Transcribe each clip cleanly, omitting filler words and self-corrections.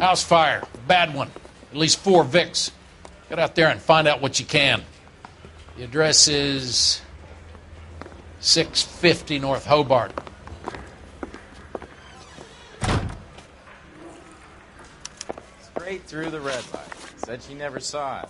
House fire. Bad one. At least 4 Vicks. Get out there and find out what you can. The address is 650 North Hobart. Straight through the red light. Said she never saw it.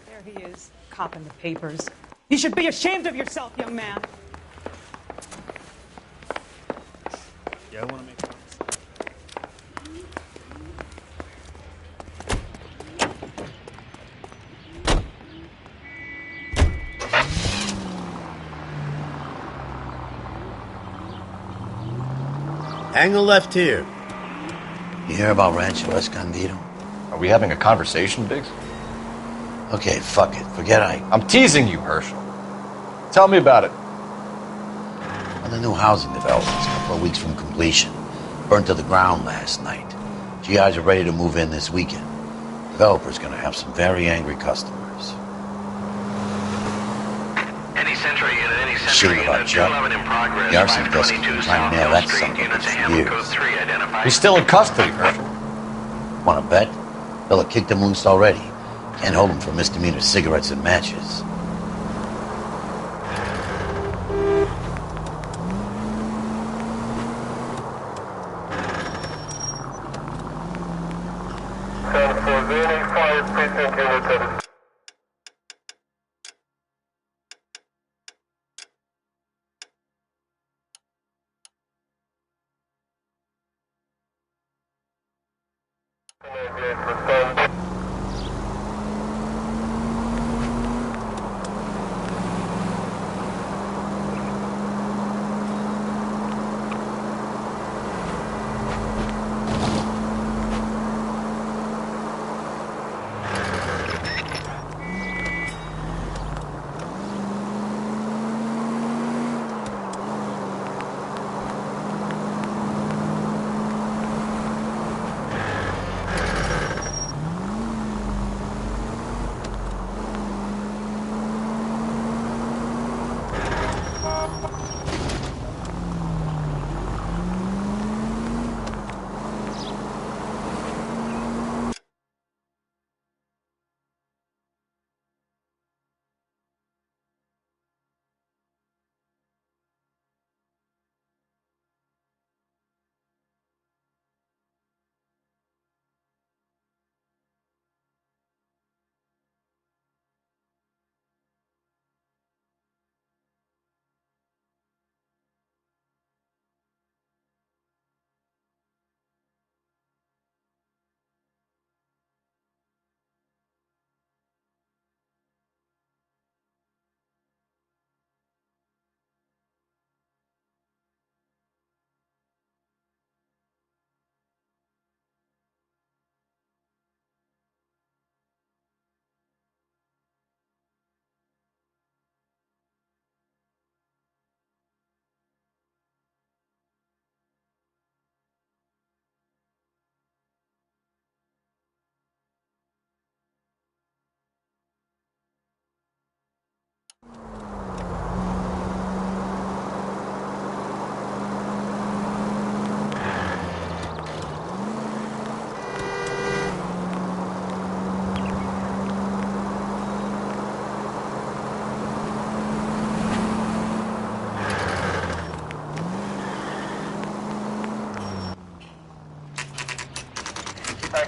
There he is, copping the papers. You should be ashamed of yourself, young man. Yeah, I want to make sense. Angle left here. You hear about Rancho Escondido? Are we having a conversation, Biggs? Okay, fuck it. Forget I'm teasing you, Herschel. Tell me about it. Well, the new housing development's a couple of weeks from completion. Burned to the ground last night. GIs are ready to move in this weekend. Developer's gonna have some very angry customers. Any Century unit, any Century Shit about unit, Chuck. 211 in progress. The arson investigator 522 trying to nail South that Hill Street, son of a unit to bitch for handle years. code 3 identified. He's still in custody, Herschel. Wanna bet? They'll have kicked him loose already. Can't hold him for misdemeanor cigarettes and matches.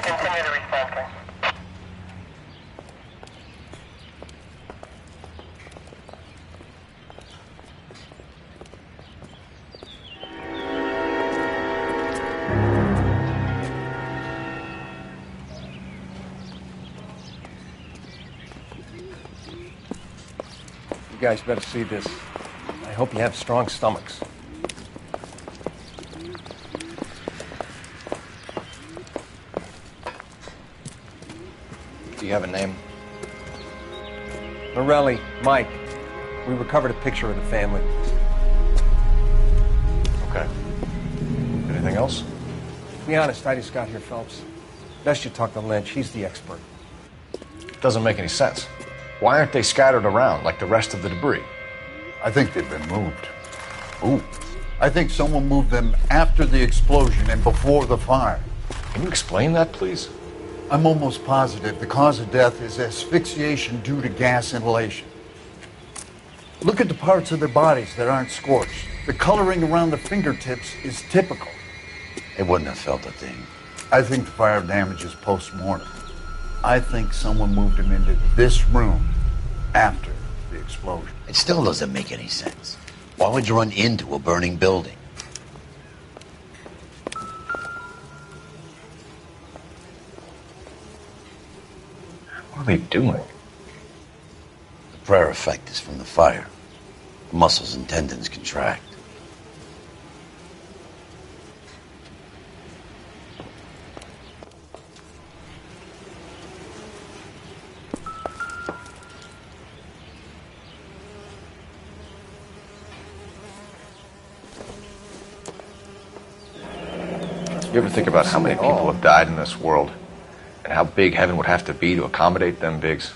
Continue to respond, King. You guys better see this. I hope you have strong stomachs. Do you have a name? Morelli, Mike. We recovered a picture of the family. Okay. Anything else? To be honest, I just got here, Phelps. Best you talk to Lynch. He's the expert. Doesn't make any sense. Why aren't they scattered around like the rest of the debris? I think they've been moved. Ooh. I think someone moved them after the explosion and before the fire. Can you explain that, please? I'm almost positive the cause of death is asphyxiation due to gas inhalation. Look at the parts of their bodies that aren't scorched. The coloring around the fingertips is typical. They wouldn't have felt a thing. I think the fire damage is post-mortem. I think someone moved them into this room after the explosion. It still doesn't make any sense. Why would you run into a burning building? What are they doing? The prayer effect is from the fire. The muscles and tendons contract. You ever think about how many people have died in this world? And how big heaven would have to be to accommodate them bigs?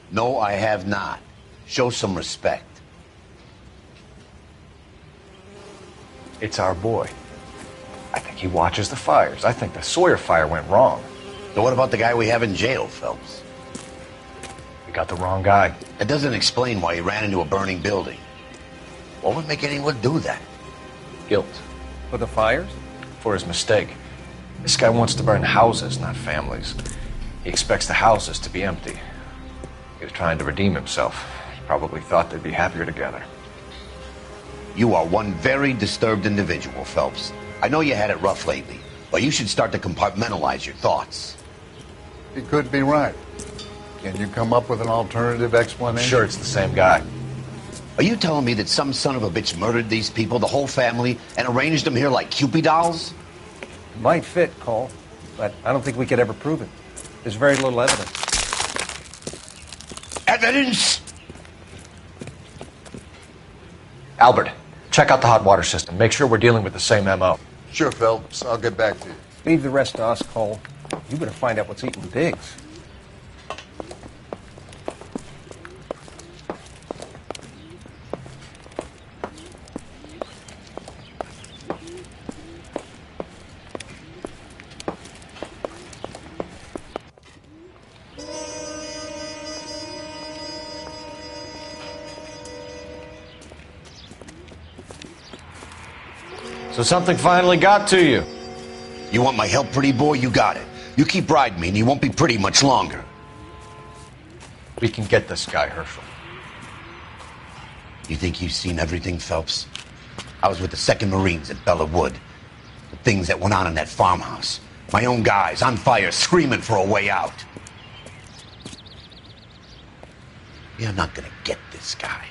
No, I have not. Show some respect. It's our boy. I think he watches the fires. I think the Sawyer fire went wrong. So what about the guy we have in jail, Phelps? We got the wrong guy. That doesn't explain why he ran into a burning building. What would make anyone do that? Guilt. For the fires? For his mistake. This guy wants to burn houses, not families. He expects the houses to be empty. He was trying to redeem himself. He probably thought they'd be happier together. You are one very disturbed individual, Phelps. I know you had it rough lately, but you should start to compartmentalize your thoughts. He could be right. Can you come up with an alternative explanation? Sure, it's the same guy. Are you telling me that some son of a bitch murdered these people, the whole family, and arranged them here like Cupid dolls? It might fit, Cole, but I don't think we could ever prove it. There's very little evidence. Evidence? Albert, check out the hot water system. Make sure we're dealing with the same MO. Sure, Phelps. I'll get back to you. Leave the rest to us, Cole. You better find out what's eating pigs. So something finally got to you. You want my help, pretty boy? You got it. You keep riding me and you won't be pretty much longer. We can get this guy, Herschel. You think you've seen everything, Phelps? I was with the 2nd Marines at Bella Wood. The things that went on in that farmhouse. My own guys on fire, screaming for a way out. You're not gonna get this guy.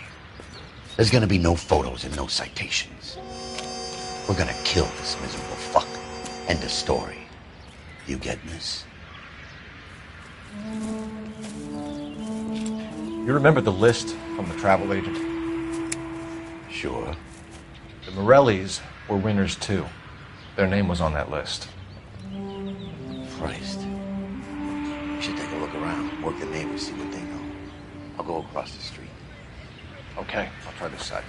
There's gonna be no photos and no citations. We're gonna kill this miserable fuck. End of story. You getting this? You remember the list from the travel agent? Sure. The Morellis were winners too. Their name was on that list. Christ. We should take a look around, work the neighbors, see what they know. I'll go across the street. Okay, I'll try this side.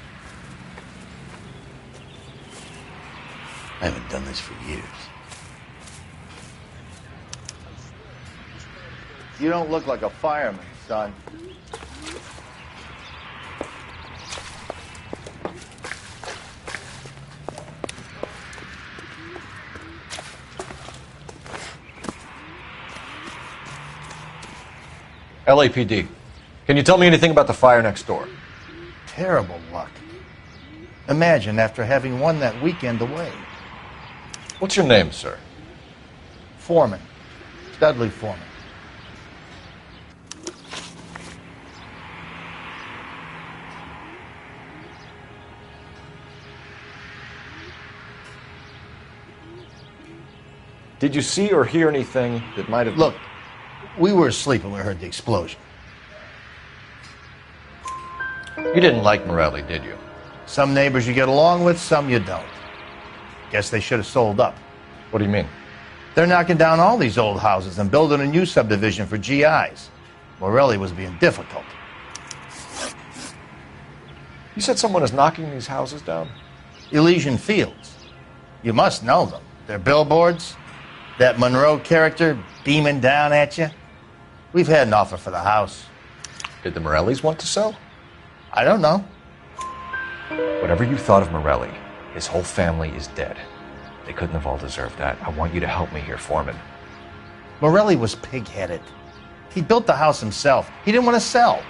I haven't done this for years. You don't look like a fireman, son. LAPD. Can you tell me anything about the fire next door? Terrible luck. Imagine after having won that weekend away. What's your name, sir? Foreman. Dudley Foreman. Did you see or hear anything that might have... Look, we were asleep when we heard the explosion. You didn't like Morelli, did you? Some neighbors you get along with, some you don't. Guess they should have sold up. What do you mean? They're knocking down all these old houses and building a new subdivision for GIs. Morelli was being difficult. You said someone is knocking these houses down? Elysian Fields. You must know them. They're billboards. That Monroe character beaming down at you. We've had an offer for the house. Did the Morellis want to sell? I don't know. Whatever you thought of Morelli, his whole family is dead. They couldn't have all deserved that. I want you to help me here, Foreman. Morelli was pig-headed. He built the house himself. He didn't want to sell.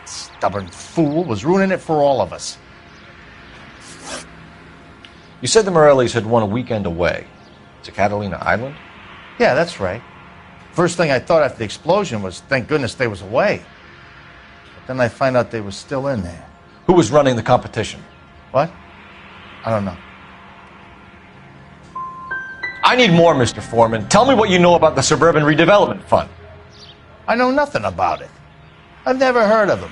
Stubborn fool was ruining it for all of us. You said the Morellis had won a weekend away to Catalina Island? Yeah, that's right. First thing I thought after the explosion was, thank goodness they was away. But then I find out they were still in there. Who was running the competition? What? I don't know. I need more, Mr. Foreman. Tell me what you know about the Suburban Redevelopment Fund. I know nothing about it. I've never heard of them.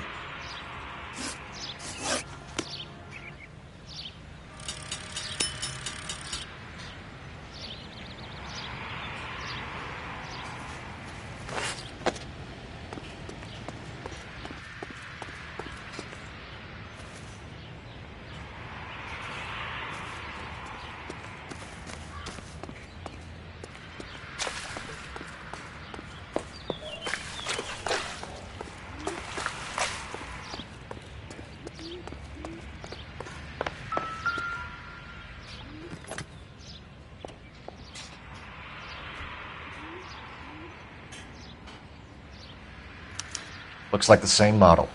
Looks like the same model.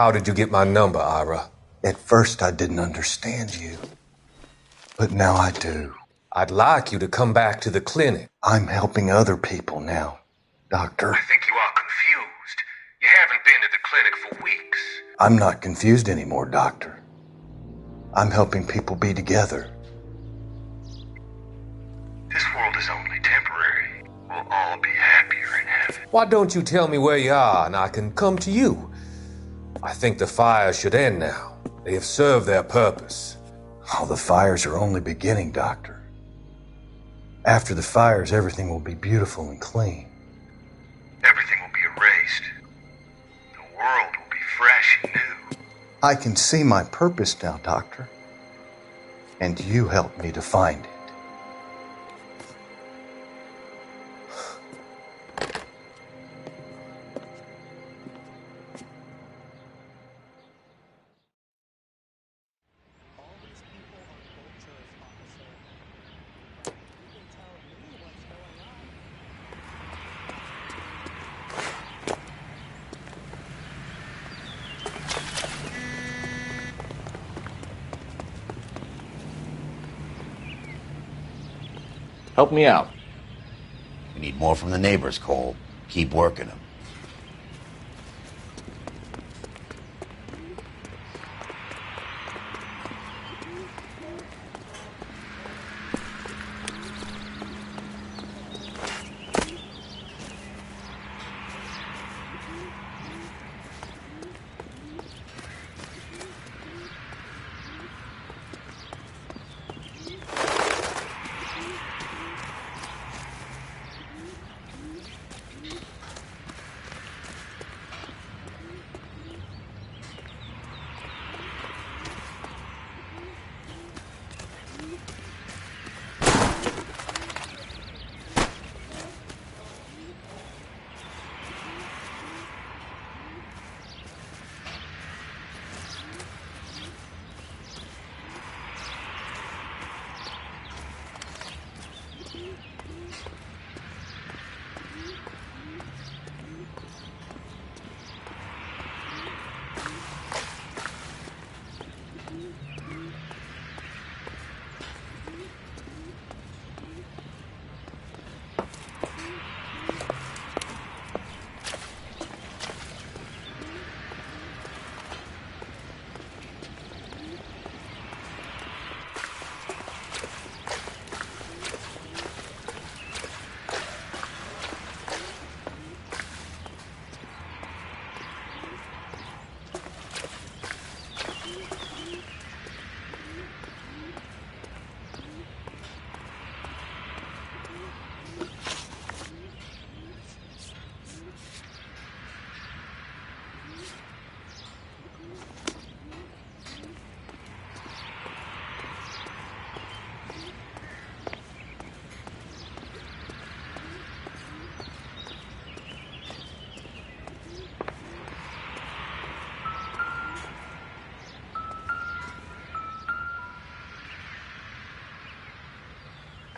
How did you get my number, Ira? At first I didn't understand you, but now I do. I'd like you to come back to the clinic. I'm helping other people now, Doctor. I think you are confused. You haven't been to the clinic for weeks. I'm not confused anymore, Doctor. I'm helping people be together. This world is only temporary. We'll all be happier in heaven. Why don't you tell me where you are and I can come to you? I think the fires should end now. They have served their purpose. Oh, the fires are only beginning, Doctor. After the fires, everything will be beautiful and clean. Everything will be erased. The world will be fresh and new. I can see my purpose now, Doctor. And you helped me to find it. Help me out. We need more from the neighbors, Cole. Keep working them.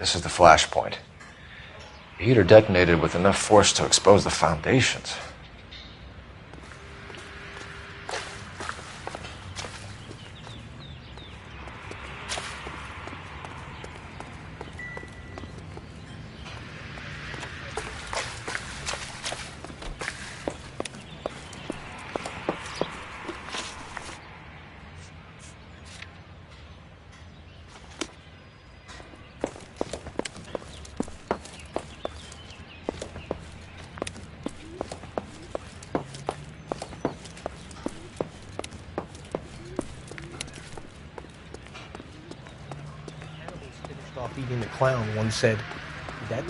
This is the flash point. The heater detonated with enough force to expose the foundations. Off eating the clown, one said. That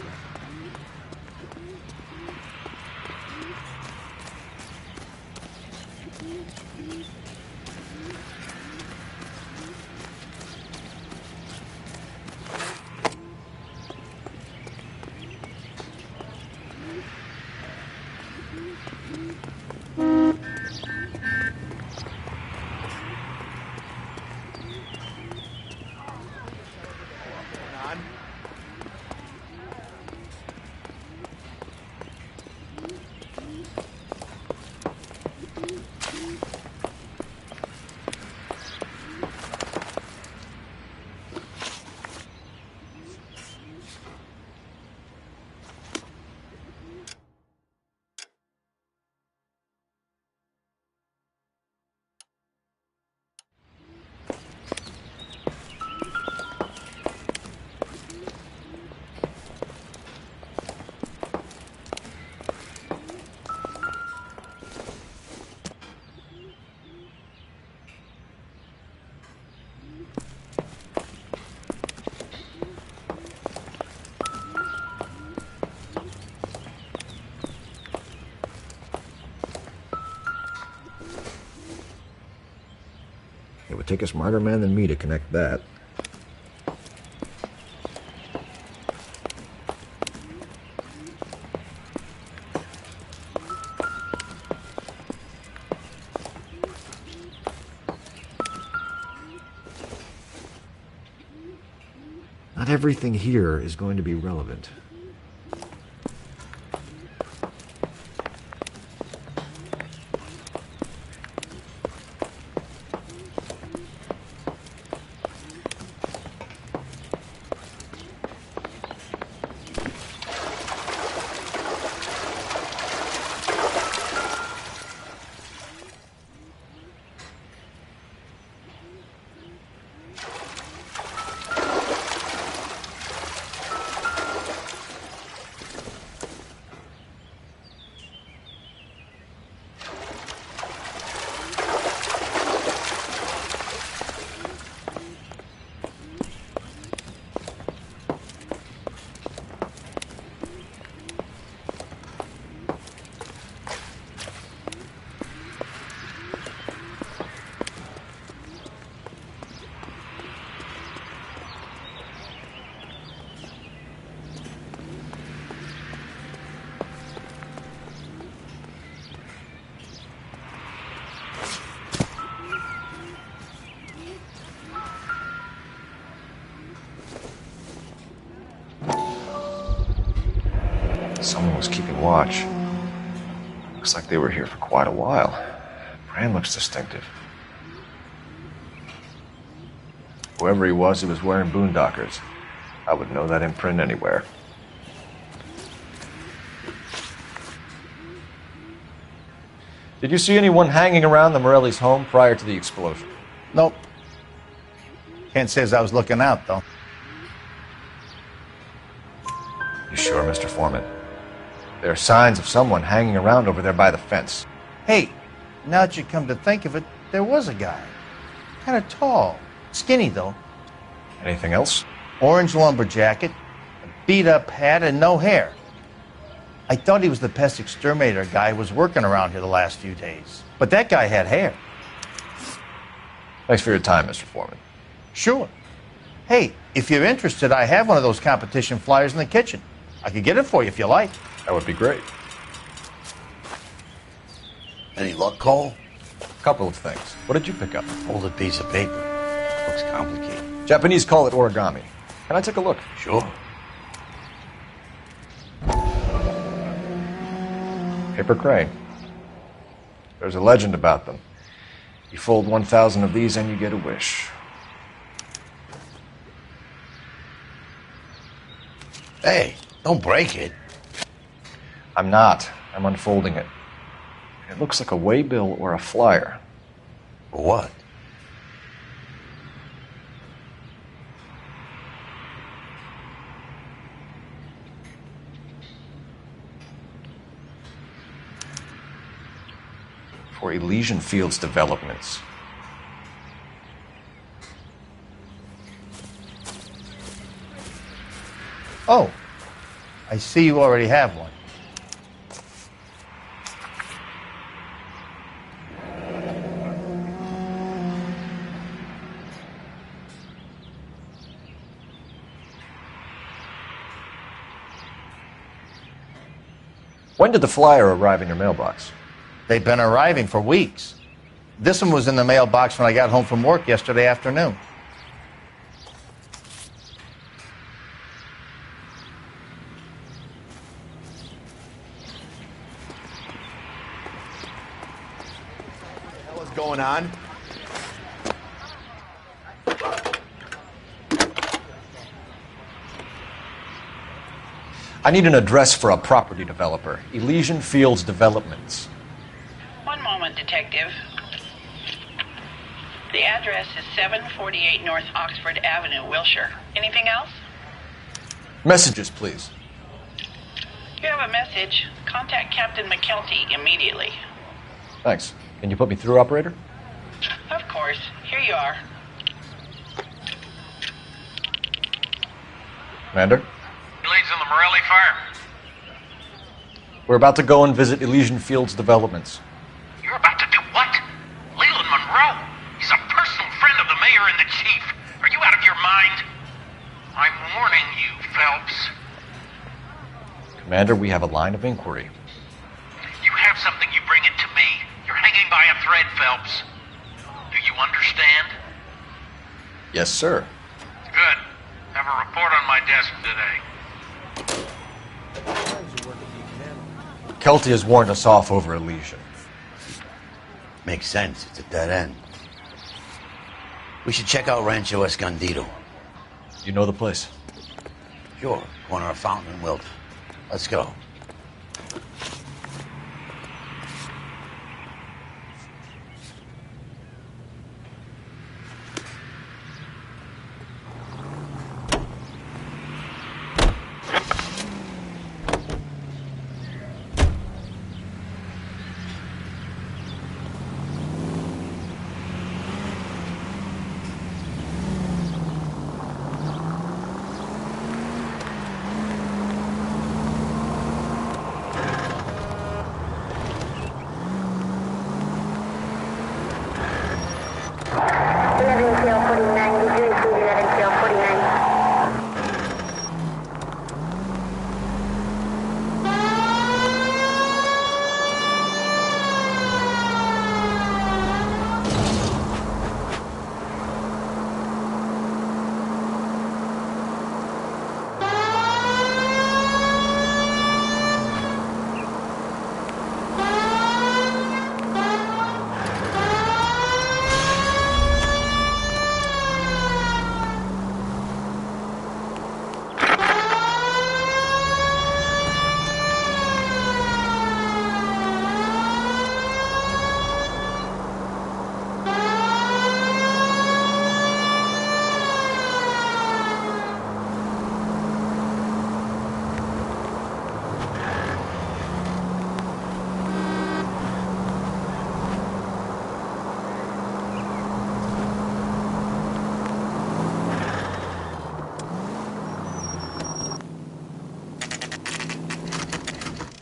It would take a smarter man than me to connect that. Not everything here is going to be relevant. Someone was keeping watch. Looks like they were here for quite a while. Brand looks distinctive. Whoever he was wearing boondockers. I would know that imprint anywhere. Did you see anyone hanging around the Morelli's home prior to the explosion? Nope. Can't say as I was looking out, though. You sure, Mr. Foreman? There are signs of someone hanging around over there by the fence. Hey, now that you come to think of it, there was a guy. Kind of tall. Skinny, though. Anything else? Orange lumber jacket, a beat-up hat, and no hair. I thought he was the pest exterminator guy who was working around here the last few days. But that guy had hair. Thanks for your time, Mr. Foreman. Sure. Hey, if you're interested, I have one of those competition flyers in the kitchen. I could get it for you if you like. That would be great. Any luck, Cole? A couple of things. What did you pick up? Folded piece of paper. Looks complicated. Japanese call it origami. Can I take a look? Sure. Paper crane. There's a legend about them. You fold 1,000 of these and you get a wish. Hey, don't break it. I'm not. I'm unfolding it. It looks like a waybill or a flyer. For what? For Elysian Fields developments. Oh, I see you already have one. When did the flyer arrive in your mailbox? They've been arriving for weeks. This one was in the mailbox when I got home from work yesterday afternoon. What's going on? I need an address for a property developer. Elysian Fields Developments. One moment, Detective. The address is 748 North Oxford Avenue, Wilshire. Anything else? Messages, please. You have a message. Contact Captain McKelty immediately. Thanks. Can you put me through, operator? Of course. Here you are. Commander? Leads in the Morelli fire. We're about to go and visit Elysian Fields Developments. You're about to do what? Leland Monroe. He's a personal friend of the mayor and the chief. Are you out of your mind? I'm warning you, Phelps. Commander, we have a line of inquiry. You have something, you bring it to me. You're hanging by a thread, Phelps. Do you understand? Yes, sir. Good. Have a report on my desk today. Kelty has warned us off over Elysian. Makes sense. It's a dead end. We should check out Rancho Escondido. You know the place? Sure. Corner of Fountain and Wilton. Let's go.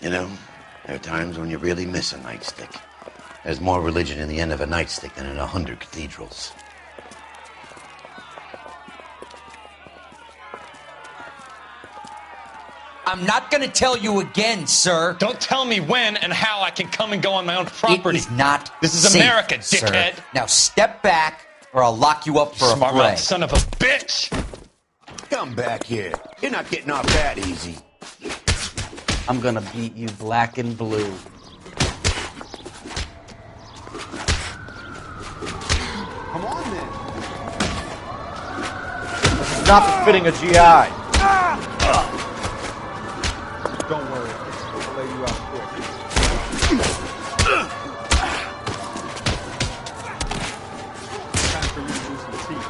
You know, there are times when you really miss a nightstick. There's more religion in the end of a nightstick than in 100 cathedrals. I'm not going to tell you again, sir. Don't tell me when and how I can come and go on my own property. It is not This is safe, America, dickhead. Sir. Now step back, or I'll lock you up for Smart a fray. mouth son of a bitch! Come back here. You're not getting off that easy. I'm gonna beat you black and blue. Come on, then. This is not befitting a GI. Don't worry. I'll lay you out quick. Time for you to lose some teeth.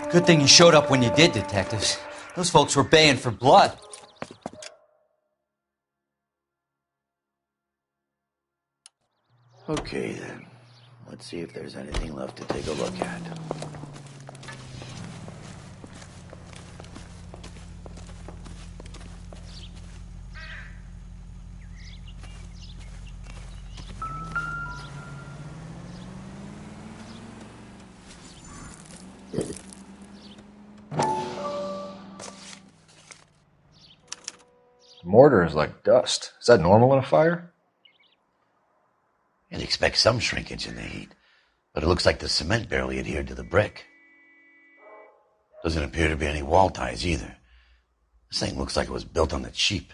Good thing you showed up when you did, detectives. Those folks were baying for blood. Okay, then. Let's see if there's anything left to take a look at. Mortar is like dust. Is that normal in a fire? You'd expect some shrinkage in the heat, but it looks like the cement barely adhered to the brick. Doesn't appear to be any wall ties either. This thing looks like it was built on the cheap.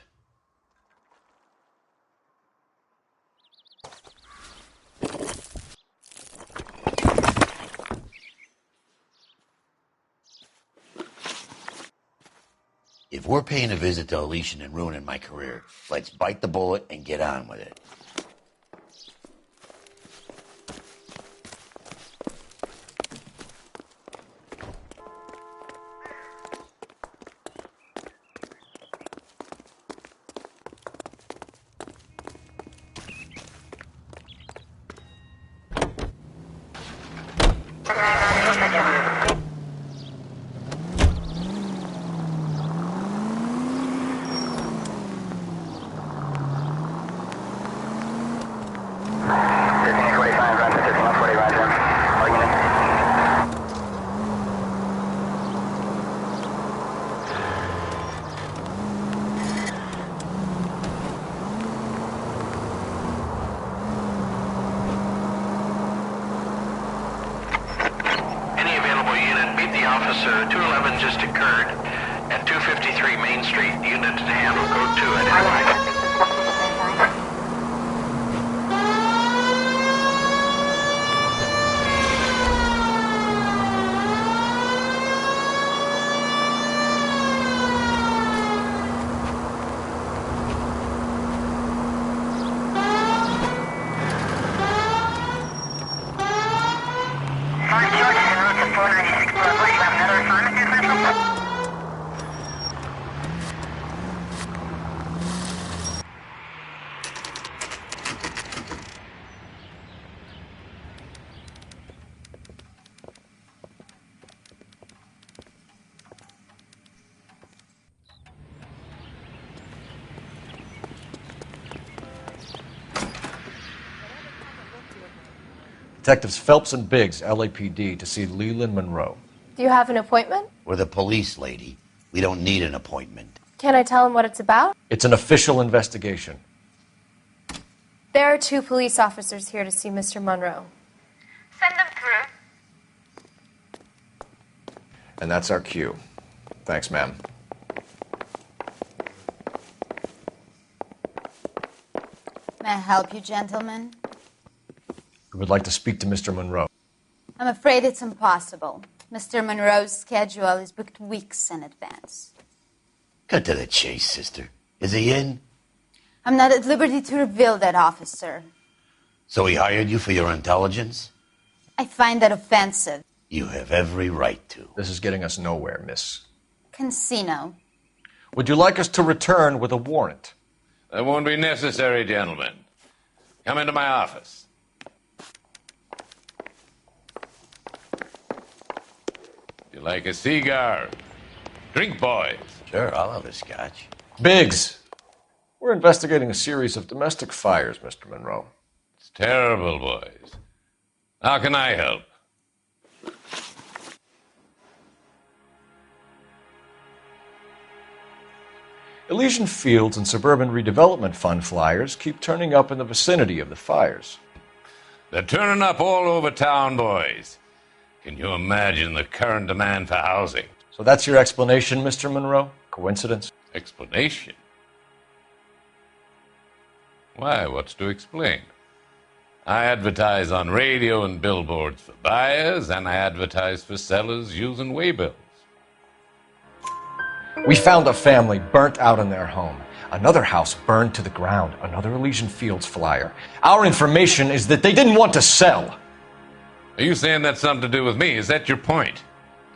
If we're paying a visit to Elysian and ruining my career, let's bite the bullet and get on with it. Officer, 211 just occurred at 253 Main Street. Unit to handle code 2 identified. Detectives Phelps and Biggs, LAPD, to see Leland Monroe. Do you have an appointment? We're the police, lady. We don't need an appointment. Can I tell him what it's about? It's an official investigation. There are 2 police officers here to see Mr. Monroe. Send them through. And that's our cue. Thanks, ma'am. May I help you, gentlemen? We would like to speak to Mr. Monroe. I'm afraid it's impossible. Mr. Monroe's schedule is booked weeks in advance. Cut to the chase, sister. Is he in? I'm not at liberty to reveal that, officer. So he hired you for your intelligence? I find that offensive. You have every right to. This is getting us nowhere, miss. Casino. Would you like us to return with a warrant? That won't be necessary, gentlemen. Come into my office. You like a cigar? Drink, boys. Sure, I'll have a scotch. Biggs, we're investigating a series of domestic fires, Mr. Monroe. It's terrible, boys. How can I help? Elysian Fields and Suburban Redevelopment Fund flyers keep turning up in the vicinity of the fires. They're turning up all over town, boys. Can you imagine the current demand for housing? So that's your explanation, Mr. Monroe? Coincidence? Explanation? Why, what's to explain? I advertise on radio and billboards for buyers, and I advertise for sellers using waybills. We found a family burnt out in their home. Another house burned to the ground. Another Elysian Fields flyer. Our information is that they didn't want to sell. Are you saying that's something to do with me? Is that your point?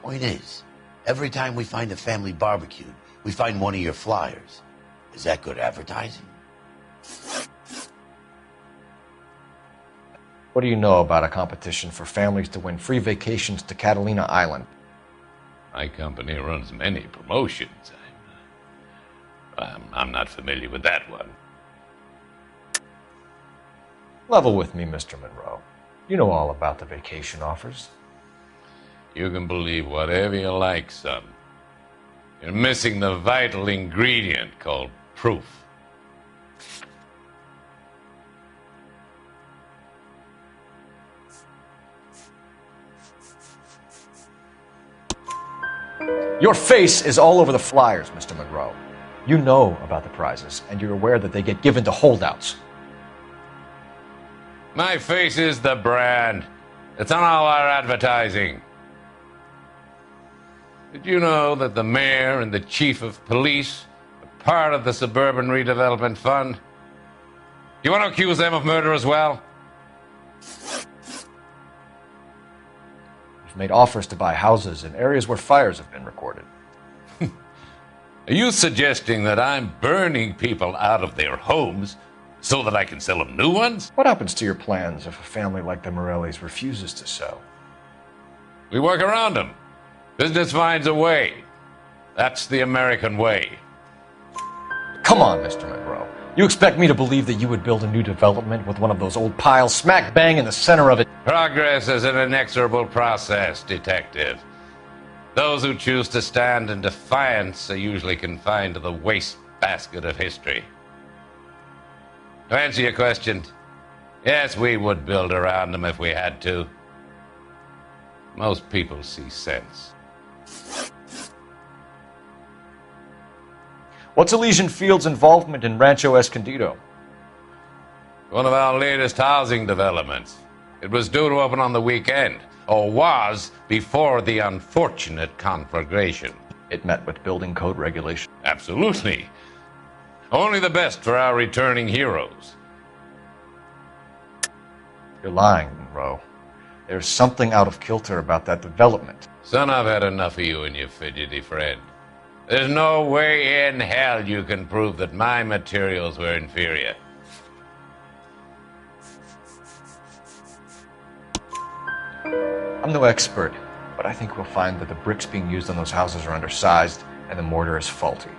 Point is, every time we find a family barbecued, we find one of your flyers. Is that good advertising? What do you know about a competition for families to win free vacations to Catalina Island? My company runs many promotions. I'm not familiar with that one. Level with me, Mr. Monroe. You know all about the vacation offers. You can believe whatever you like, son. You're missing the vital ingredient called proof. Your face is all over the flyers, Mr. Monroe. You know about the prizes, and you're aware that they get given to holdouts. My face is the brand. It's on all our advertising. Did you know that the mayor and the chief of police are part of the Suburban Redevelopment Fund? You want to accuse them of murder as well? You've made offers to buy houses in areas where fires have been recorded. Are you suggesting that I'm burning people out of their homes so that I can sell them new ones? What happens to your plans if a family like the Morellis refuses to sell? We work around them. Business finds a way. That's the American way. Come on, Mr. Monroe. You expect me to believe that you would build a new development with one of those old piles smack bang in the center of it? Progress is an inexorable process, detective. Those who choose to stand in defiance are usually confined to the wastebasket of history. To answer your question, yes, we would build around them if we had to. Most people see sense. What's Elysian Fields' involvement in Rancho Escondido? One of our latest housing developments. It was due to open on the weekend, or was before the unfortunate conflagration. It met with building code regulation. Absolutely. Only the best for our returning heroes. You're lying, Monroe. There's something out of kilter about that development. Son, I've had enough of you and your fidgety friend. There's no way in hell you can prove that my materials were inferior. I'm no expert, but I think we'll find that the bricks being used on those houses are undersized and the mortar is faulty.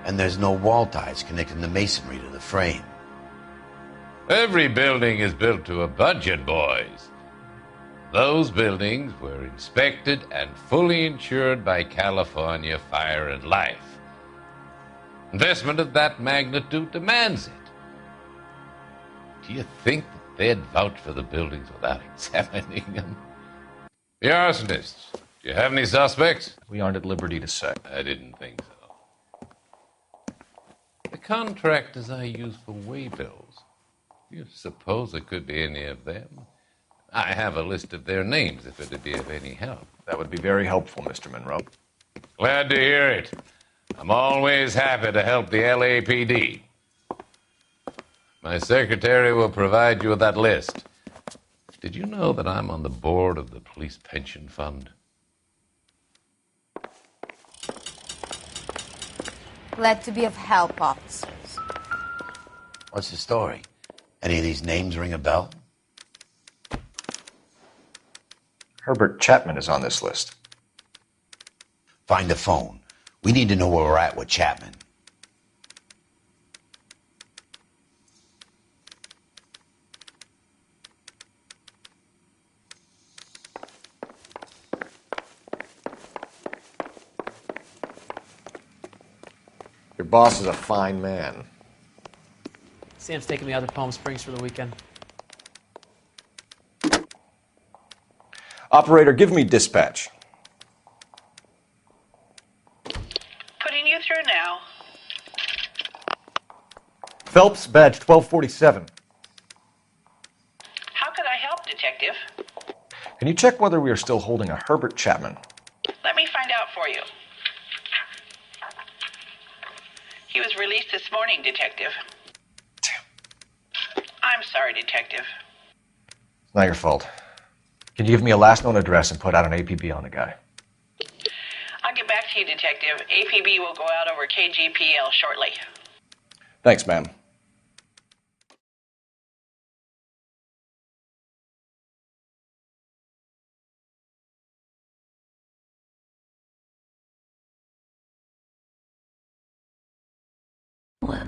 And there's no wall ties connecting the masonry to the frame. Every building is built to a budget, boys. Those buildings were inspected and fully insured by California Fire and Life. Investment of that magnitude demands it. Do you think that they'd vouch for the buildings without examining them? The arsonists, do you have any suspects? We aren't at liberty to say. I didn't think so. The contractors I use for waybills, do you suppose it could be any of them? I have a list of their names if it'd be of any help. That would be very helpful, Mr. Monroe. Glad to hear it. I'm always happy to help the LAPD. My secretary will provide you with that list. Did you know that I'm on the board of the Police Pension Fund? Glad to be of help, officers. What's the story? Any of these names ring a bell? Herbert Chapman is on this list. Find the phone. We need to know where we're at with Chapman. Your boss is a fine man. Sam's taking me out to Palm Springs for the weekend. Operator, give me dispatch. Putting you through now. Phelps, badge 1247. How could I help, Detective? Can you check whether we are still holding a Herbert Chapman? Let me find out for you. He was released this morning, Detective. I'm sorry, Detective. It's not your fault. Can you give me a last known address and put out an APB on the guy? I'll get back to you, Detective. APB will go out over KGPL shortly. Thanks, ma'am.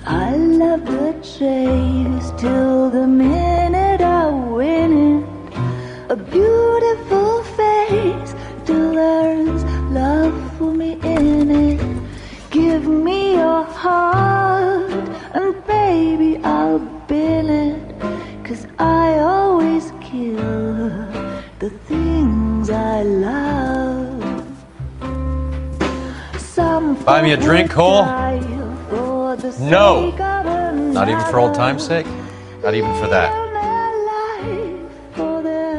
I love the chase till the minute I win it. A beautiful face till there's love for me in it. Give me your heart and baby I'll bill it. 'Cause I always kill the things I love. Some Buy me a drink, Cole? No! Not even for old time's sake? Not even for that.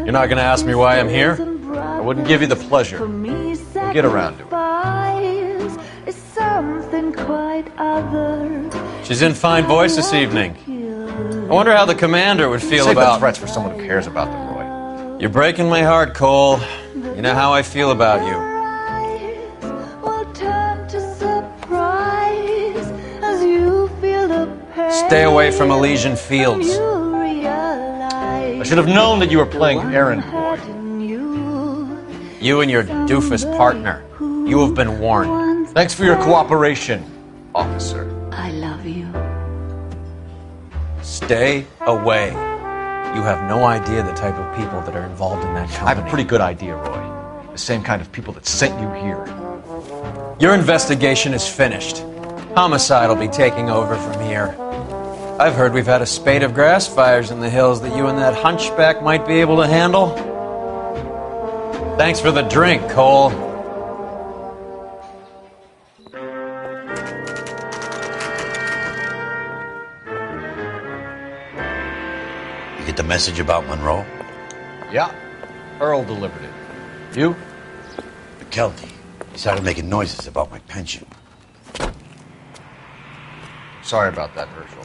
You're not gonna ask me why I'm here? I wouldn't give you the pleasure. We'll get around to it. She's in fine voice this evening. I wonder how the commander would feel Save about... the threats for someone who cares about them, Roy. You're breaking my heart, Cole. You know how I feel about you. Stay away from Elysian Fields. I should have known that you were playing errand boy. You and your doofus partner. You have been warned. Thanks for your cooperation, officer. I love you. Stay away. You have no idea the type of people that are involved in that company. I have a pretty good idea, Roy. The same kind of people that sent you here. Your investigation is finished. Homicide will be taking over from here. I've heard we've had a spate of grass fires in the hills that you and that hunchback might be able to handle. Thanks for the drink, Cole. You get the message about Monroe? Yeah. Earl delivered it. You? McKelty. He started making noises about my pension. Sorry about that, Herschel.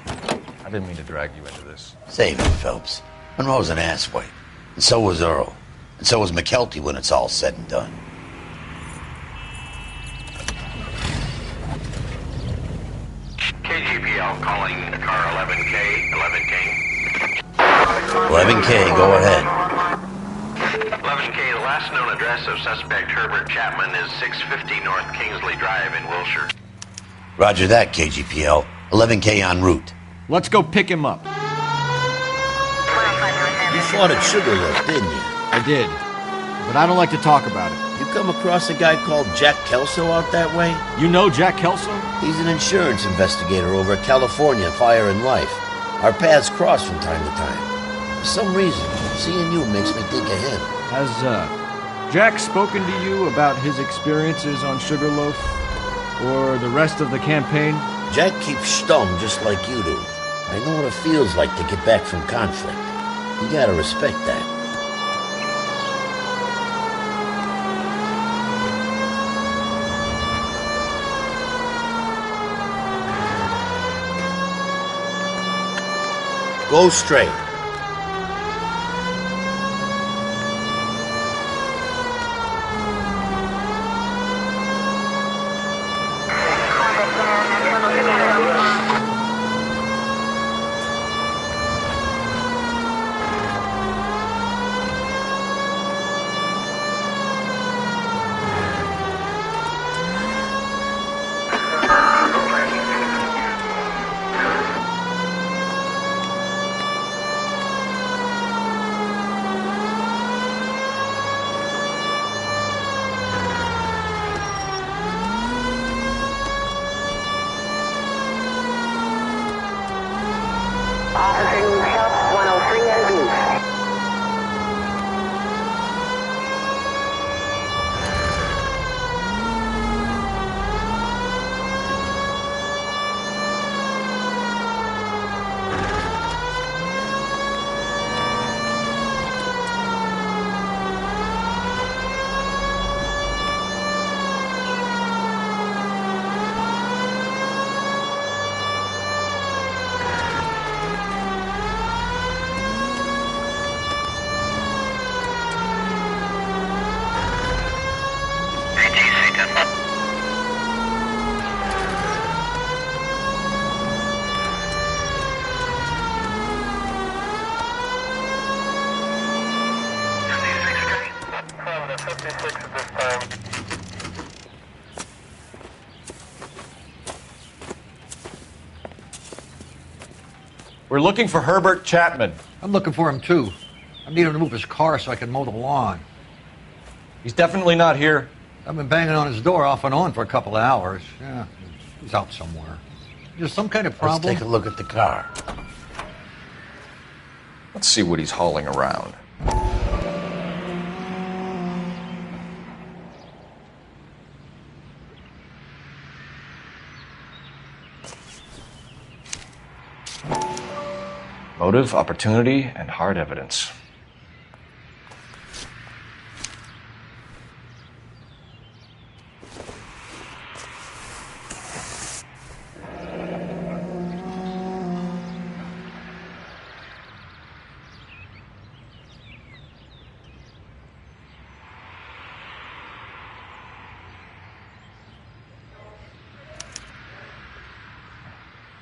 I didn't mean to drag you into this. Save it, Phelps. Monroe's an asswipe. And so was Earl. And so was McKelty when it's all said and done. KGPL calling car 11K, 11K, go ahead. 11K, the last known address of suspect Herbert Chapman is 650 North Kingsley Drive in Wilshire. Roger that, KGPL. 11K en route. Let's go pick him up. You fought at Sugarloaf, didn't you? I did, but I don't like to talk about it. You come across a guy called Jack Kelso out that way? You know Jack Kelso? He's an insurance investigator over at California Fire and Life. Our paths cross from time to time. For some reason, seeing you makes me think of him. Has Jack spoken to you about his experiences on Sugarloaf or the rest of the campaign? Jack keeps stum just like you do. I know what it feels like to get back from conflict. You gotta respect that. Go straight. We're looking for Herbert Chapman. I'm looking for him too. I need him to move his car so I can mow the lawn. He's definitely not here. I've been banging on his door off and on for a couple of hours. Yeah, he's out somewhere. There's some kind of problem. Let's take a look at the car. Let's see what he's hauling around. Motive, opportunity, and hard evidence.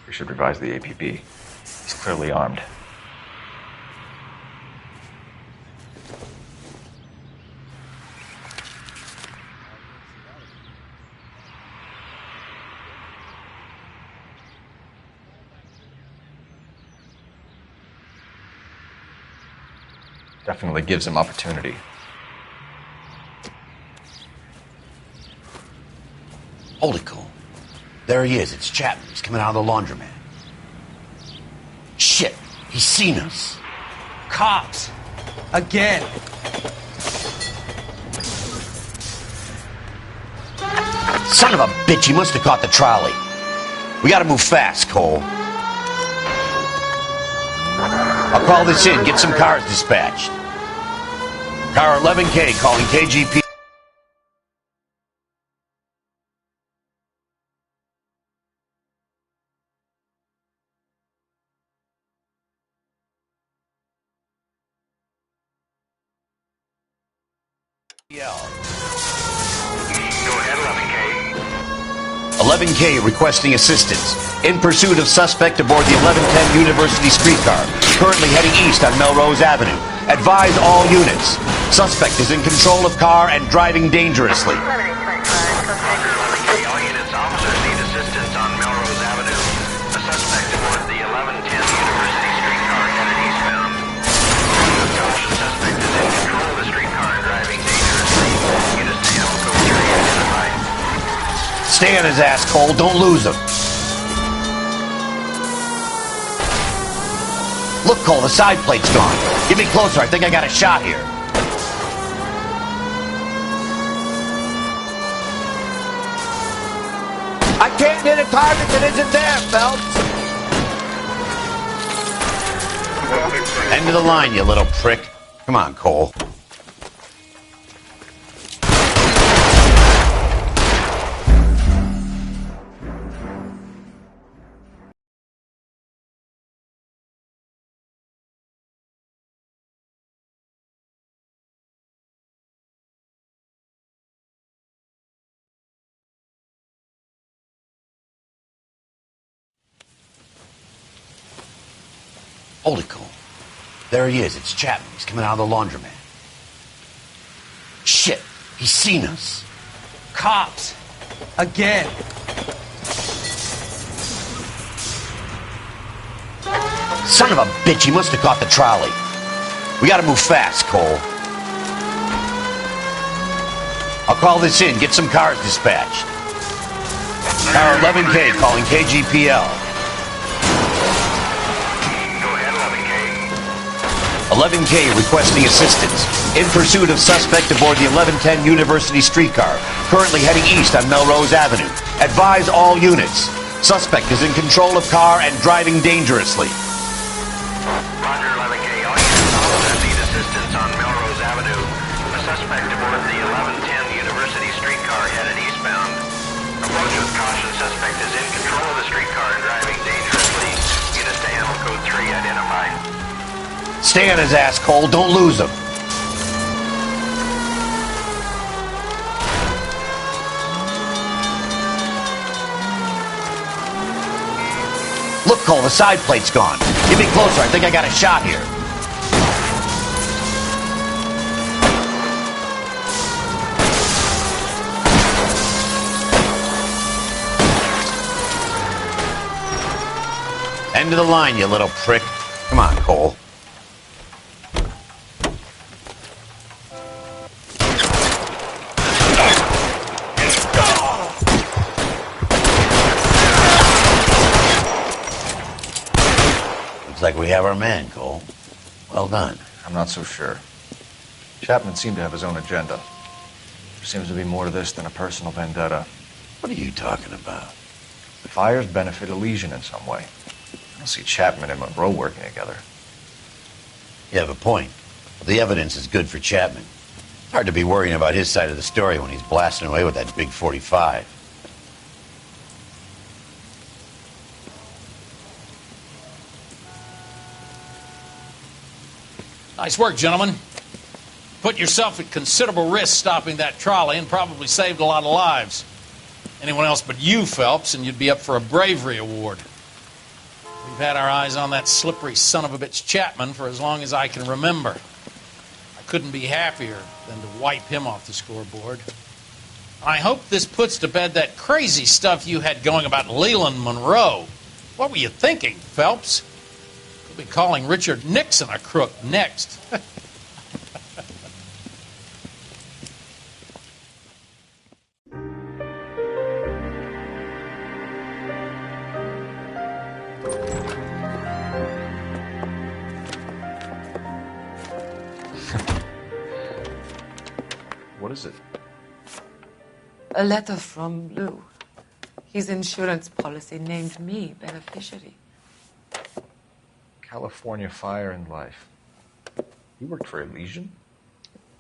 We should revise the APB. He's clearly armed. Definitely gives him opportunity. Hold it, Cole. There he is. It's Chapman. He's coming out of the laundromat. Shit. He's seen us. Cops! Again! Son of a bitch. He must have caught the trolley. We gotta move fast, Cole. I'll call this in. Get some cars dispatched. Car 11K calling KGP. Go ahead, 11K. 11K requesting assistance. In pursuit of suspect aboard the 1110 University streetcar. Currently heading east on Melrose Avenue. Advise all units. Suspect is in control of car and driving dangerously. All units, officers need assistance on Melrose Avenue. A suspect aboard the 1110 University streetcar headed eastbound. Caution, suspect is in control of the streetcar and driving dangerously. Units to handle code 3 identified. Stay on his ass, Cole. Don't lose him. Look, Cole, the side plate's gone. Get me closer. I think I got a shot here. I can't hit a target that isn't there, Phelps. End of the line, you little prick. Come on, Cole. Hold it, Cole. There he is. It's Chapman. He's coming out of the laundromat. Shit. He's seen us. Cops! Again! Son of a bitch. He must have caught the trolley. We gotta move fast, Cole. I'll call this in. Get some cars dispatched. Car 11K calling KGPL. 11K requesting assistance. In pursuit of suspect aboard the 1110 University streetcar. Currently heading east on Melrose Avenue. Advise all units. Suspect is in control of car and driving dangerously. Roger, 11K. All units, officers need assistance on Melrose Avenue. A suspect aboard the 1110 University streetcar headed eastbound. Approach with caution. Suspect is in control of the streetcar and driving dangerously. Units to handle code 3 identified. Stay on his ass, Cole. Don't lose him. Look, Cole, the side plate's gone. Get me closer. I think I got a shot here. End of the line, you little prick. Come on, Cole. Looks like we have our man, Cole. Well done. I'm not so sure. Chapman seemed to have his own agenda. There seems to be more to this than a personal vendetta. What are you talking about? The fires benefit Elysian in some way. I don't see Chapman and Monroe working together. You have a point. The evidence is good for Chapman. It's hard to be worrying about his side of the story when he's blasting away with that big 45. Nice work, gentlemen. Put yourself at considerable risk stopping that trolley and probably saved a lot of lives. Anyone else but you, Phelps, and you'd be up for a bravery award. We've had our eyes on that slippery son of a bitch Chapman for as long as I can remember. I couldn't be happier than to wipe him off the scoreboard. I hope this puts to bed that crazy stuff you had going about Leland Monroe. What were you thinking, Phelps? We'll be calling Richard Nixon a crook next. What is it? A letter from Lou. His insurance policy named me beneficiary. California Fire and Life. You worked for Elysian?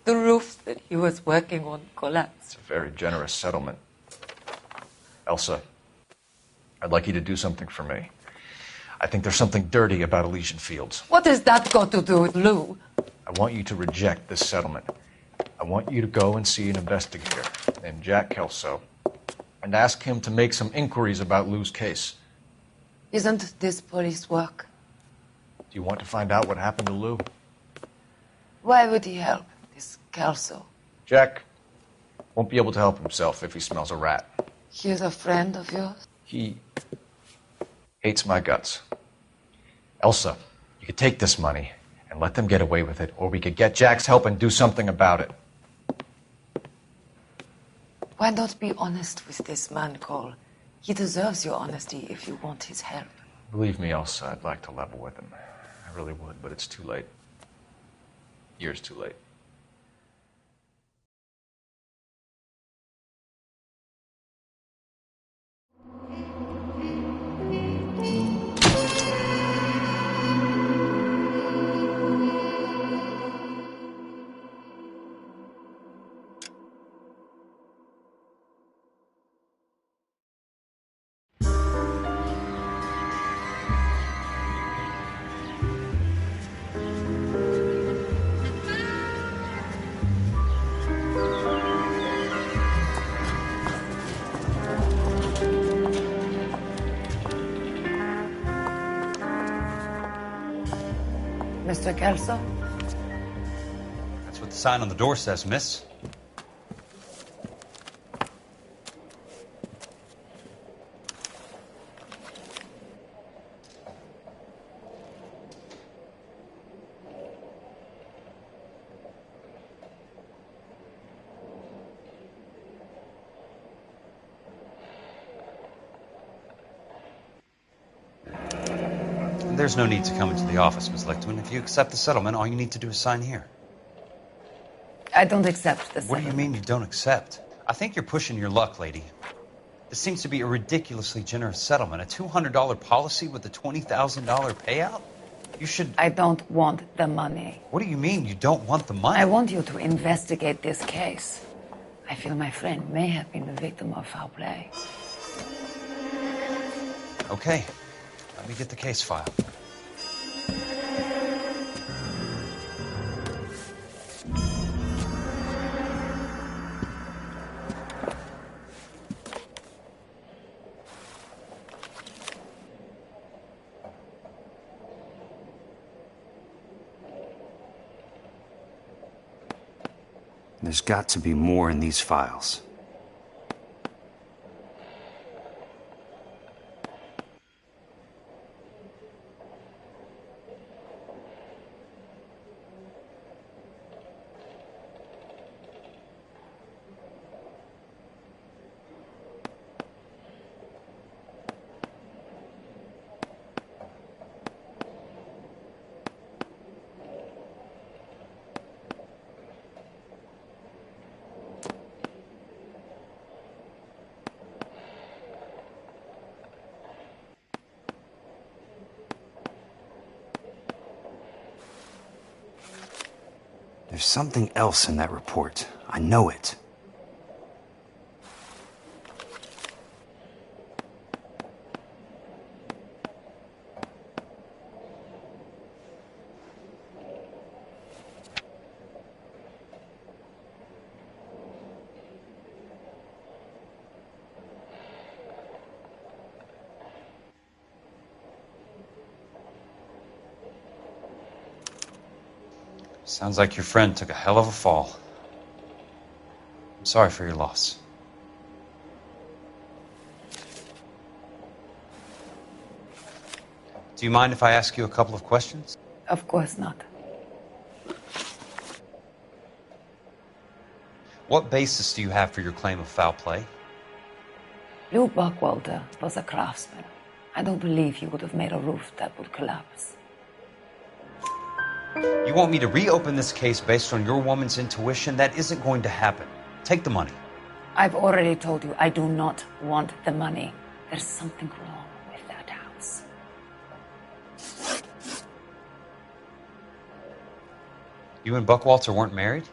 The roof that he was working on collapsed. It's a very generous settlement. Elsa, I'd like you to do something for me. I think there's something dirty about Elysian Fields. What has that got to do with Lou? I want you to reject this settlement. I want you to go and see an investigator named Jack Kelso and ask him to make some inquiries about Lou's case. Isn't this police work? Do you want to find out what happened to Lou? Why would he help, this Kelso? Jack won't be able to help himself if he smells a rat. He is a friend of yours? He hates my guts. Elsa, you could take this money and let them get away with it, or we could get Jack's help and do something about it. Why not be honest with this man, Cole? He deserves your honesty if you want his help. Believe me, Elsa, I'd like to level with him. I really would, but it's too late. Years too late. Mr. Kelso? That's what the sign on the door says, miss. There's no need to come into the office, Ms. Lichtman. If you accept the settlement, all you need to do is sign here. I don't accept this. What do you mean you don't accept? I think you're pushing your luck, lady. This seems to be a ridiculously generous settlement. A $200 policy with a $20,000 payout? You should... I don't want the money. What do you mean you don't want the money? I want you to investigate this case. I feel my friend may have been the victim of foul play. Okay. Let me get the case file. There's got to be more in these files. There's something else in that report. I know it. Sounds like your friend took a hell of a fall. I'm sorry for your loss. Do you mind if I ask you a couple of questions? Of course not. What basis do you have for your claim of foul play? Lou Buckwalter was a craftsman. I don't believe he would have made a roof that would collapse. You want me to reopen this case based on your woman's intuition? That isn't going to happen. Take the money. I've already told you I do not want the money. There's something wrong with that house. You and Buckwalter weren't married?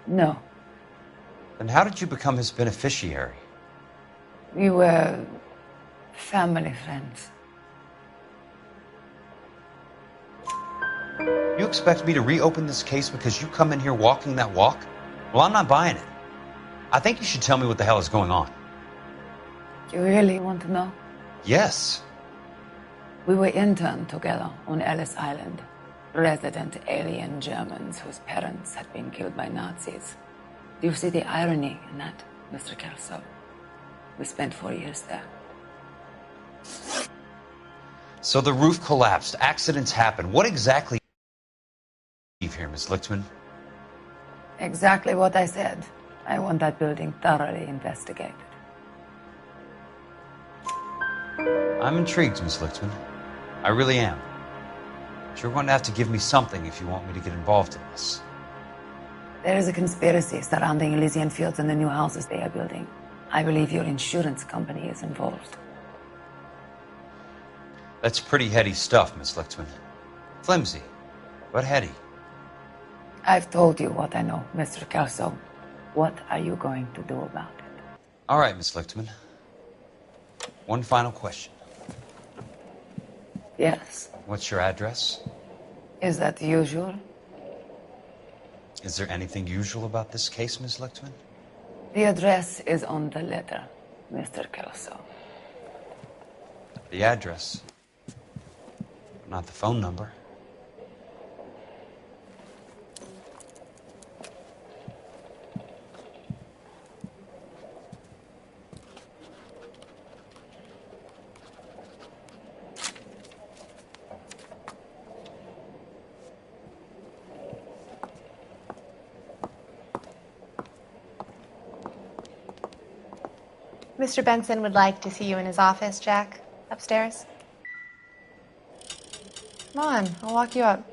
No. Then how did you become his beneficiary? We were family friends. You expect me to reopen this case because you come in here walking that walk? Well, I'm not buying it. I think you should tell me what the hell is going on. You really want to know? Yes. We were interned together on Ellis Island. Resident alien Germans whose parents had been killed by Nazis. Do you see the irony in that, Mr. Kelso? We spent 4 years there. So the roof collapsed. Accidents happen. What exactly here, Miss Lichtman? Exactly what I said. I want that building thoroughly investigated. I'm intrigued, Miss Lichtman. I really am. But you're going to have to give me something if you want me to get involved in this. There is a conspiracy surrounding Elysian Fields and the new houses they are building. I believe your insurance company is involved. That's pretty heady stuff, Miss Lichtman. Flimsy, but heady. I've told you what I know, Mr. Kelso. What are you going to do about it? All right, Miss Lichtman. One final question. Yes. What's your address? Is that usual? Is there anything usual about this case, Miss Lichtman? The address is on the letter, Mr. Kelso. The address, but not the phone number. Mr. Benson would like to see you in his office, Jack. Upstairs. Come on, I'll walk you up.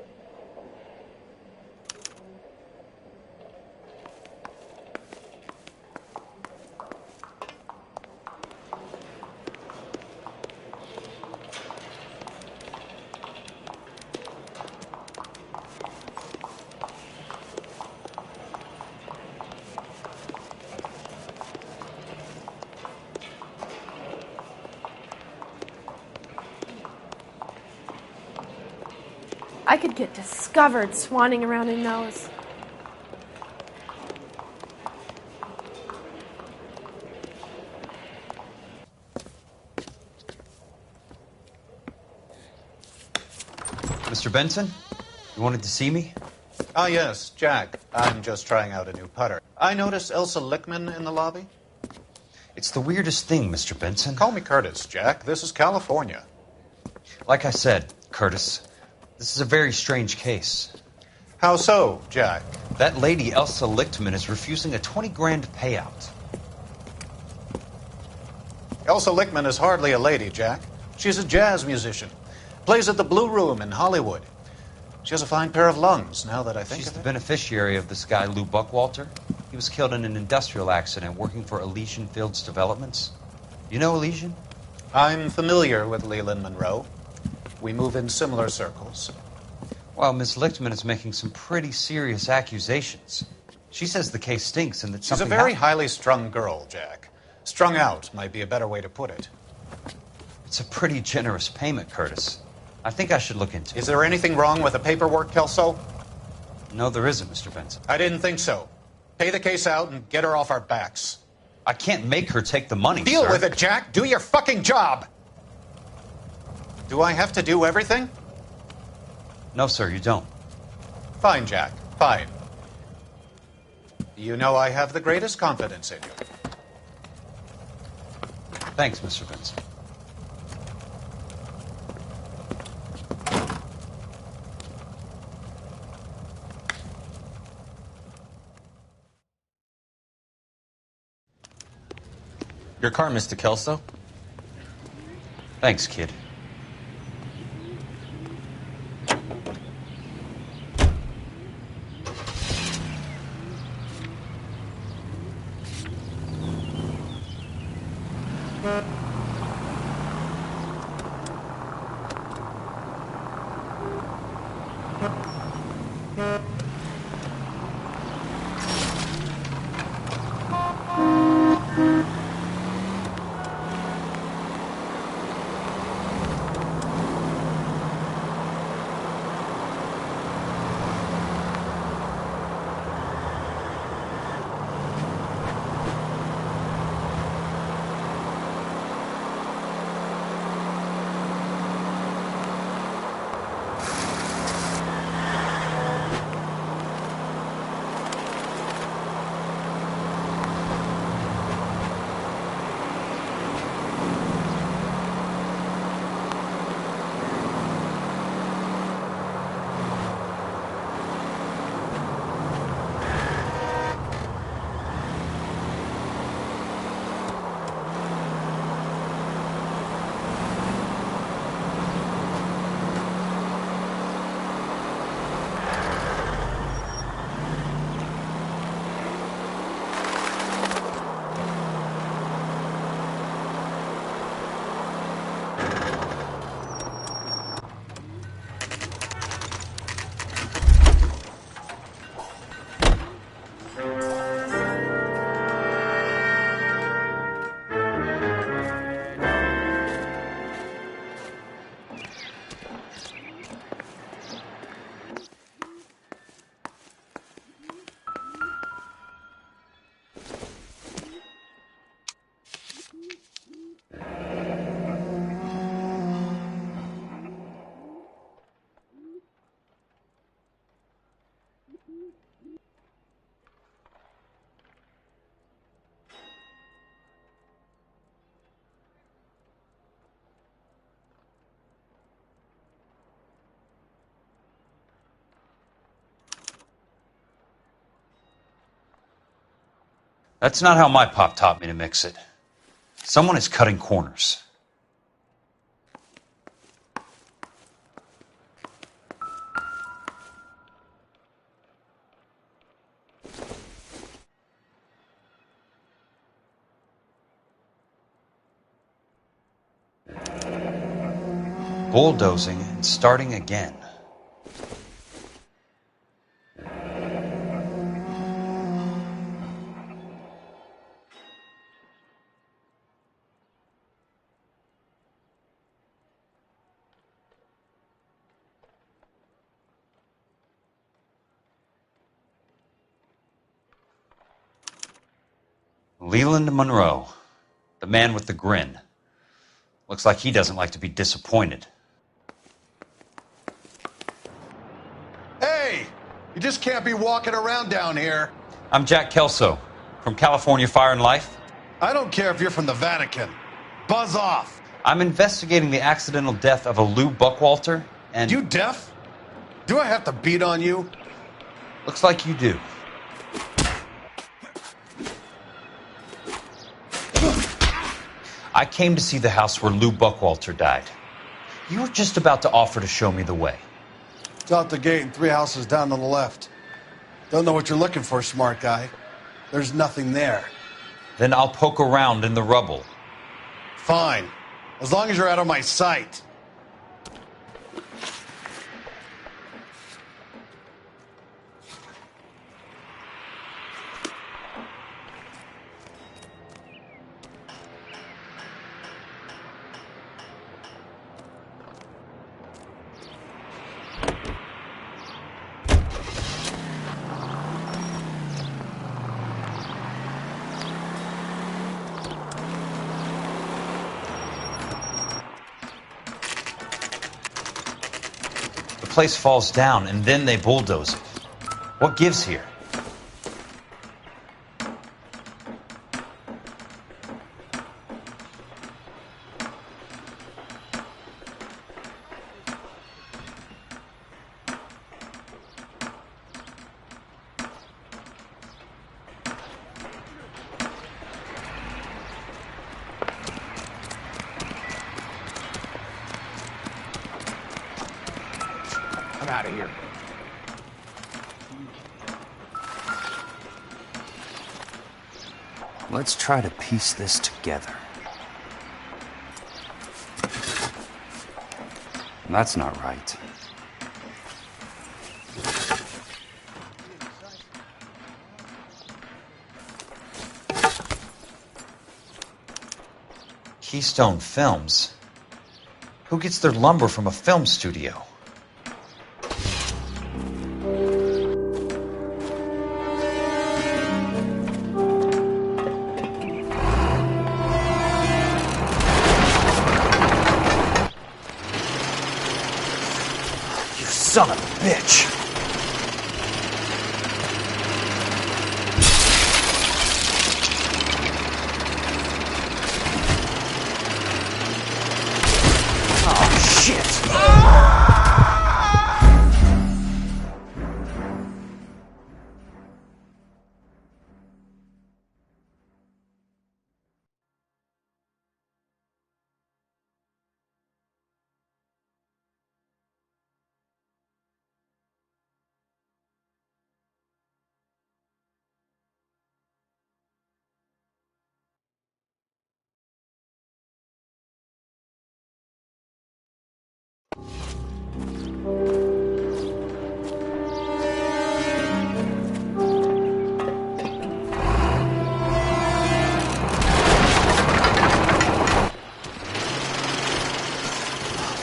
I could get discovered swanning around in those. Mr. Benson, you wanted to see me? Ah, yes, Jack. I'm just trying out a new putter. I noticed Elsa Lichtman in the lobby. It's the weirdest thing, Mr. Benson. Call me Curtis, Jack. This is California. Like I said, Curtis, this is a very strange case. How so, Jack? That lady, Elsa Lichtman, is refusing a 20 grand payout. Elsa Lichtman is hardly a lady, Jack. She's a jazz musician. Plays at the Blue Room in Hollywood. She has a fine pair of lungs, now that I think She's of the it. beneficiary of this guy, Lou Buckwalter. He was killed in an industrial accident working for Elysian Fields Developments. You know Elysian? I'm familiar with Leland Monroe. We move in similar circles. Well, Ms. Lichtman is making some pretty serious accusations. She says the case stinks and that She's something a very highly strung girl, Jack. Strung out might be a better way to put it. It's a pretty generous payment, Curtis. I think I should look into it. Is there anything wrong with the paperwork, Kelso? No, there isn't, Mr. Benson. I didn't think so. Pay the case out and get her off our backs. I can't make her take the money, Deal sir. with it, Jack. Do your fucking job. Do I have to do everything? No, sir, you don't. Fine, Jack. Fine. You know I have the greatest confidence in you. Thanks, Mr. Benson. Your car, Mr. Kelso? Thanks, kid. That's not how my pop taught me to mix it. Someone is cutting corners. Bulldozing and starting again. Leland Monroe, the man with the grin. Looks like he doesn't like to be disappointed. Hey! You just can't be walking around down here. I'm Jack Kelso, from California Fire and Life. I don't care if you're from the Vatican. Buzz off! I'm investigating the accidental death of a Lou Buckwalter, and... You deaf? Do I have to beat on you? Looks like you do. I came to see the house where Lou Buckwalter died. You were just about to offer to show me the way. It's out the gate and 3 houses down on the left. Don't know what you're looking for, smart guy. There's nothing there. Then I'll poke around in the rubble. Fine. As long as you're out of my sight. place falls down and then they bulldoze it. What gives here? I'm out of here. Let's try to piece this together. That's not right. Keystone Films? Who gets their lumber from a film studio? You son of a bitch! Oh, shit!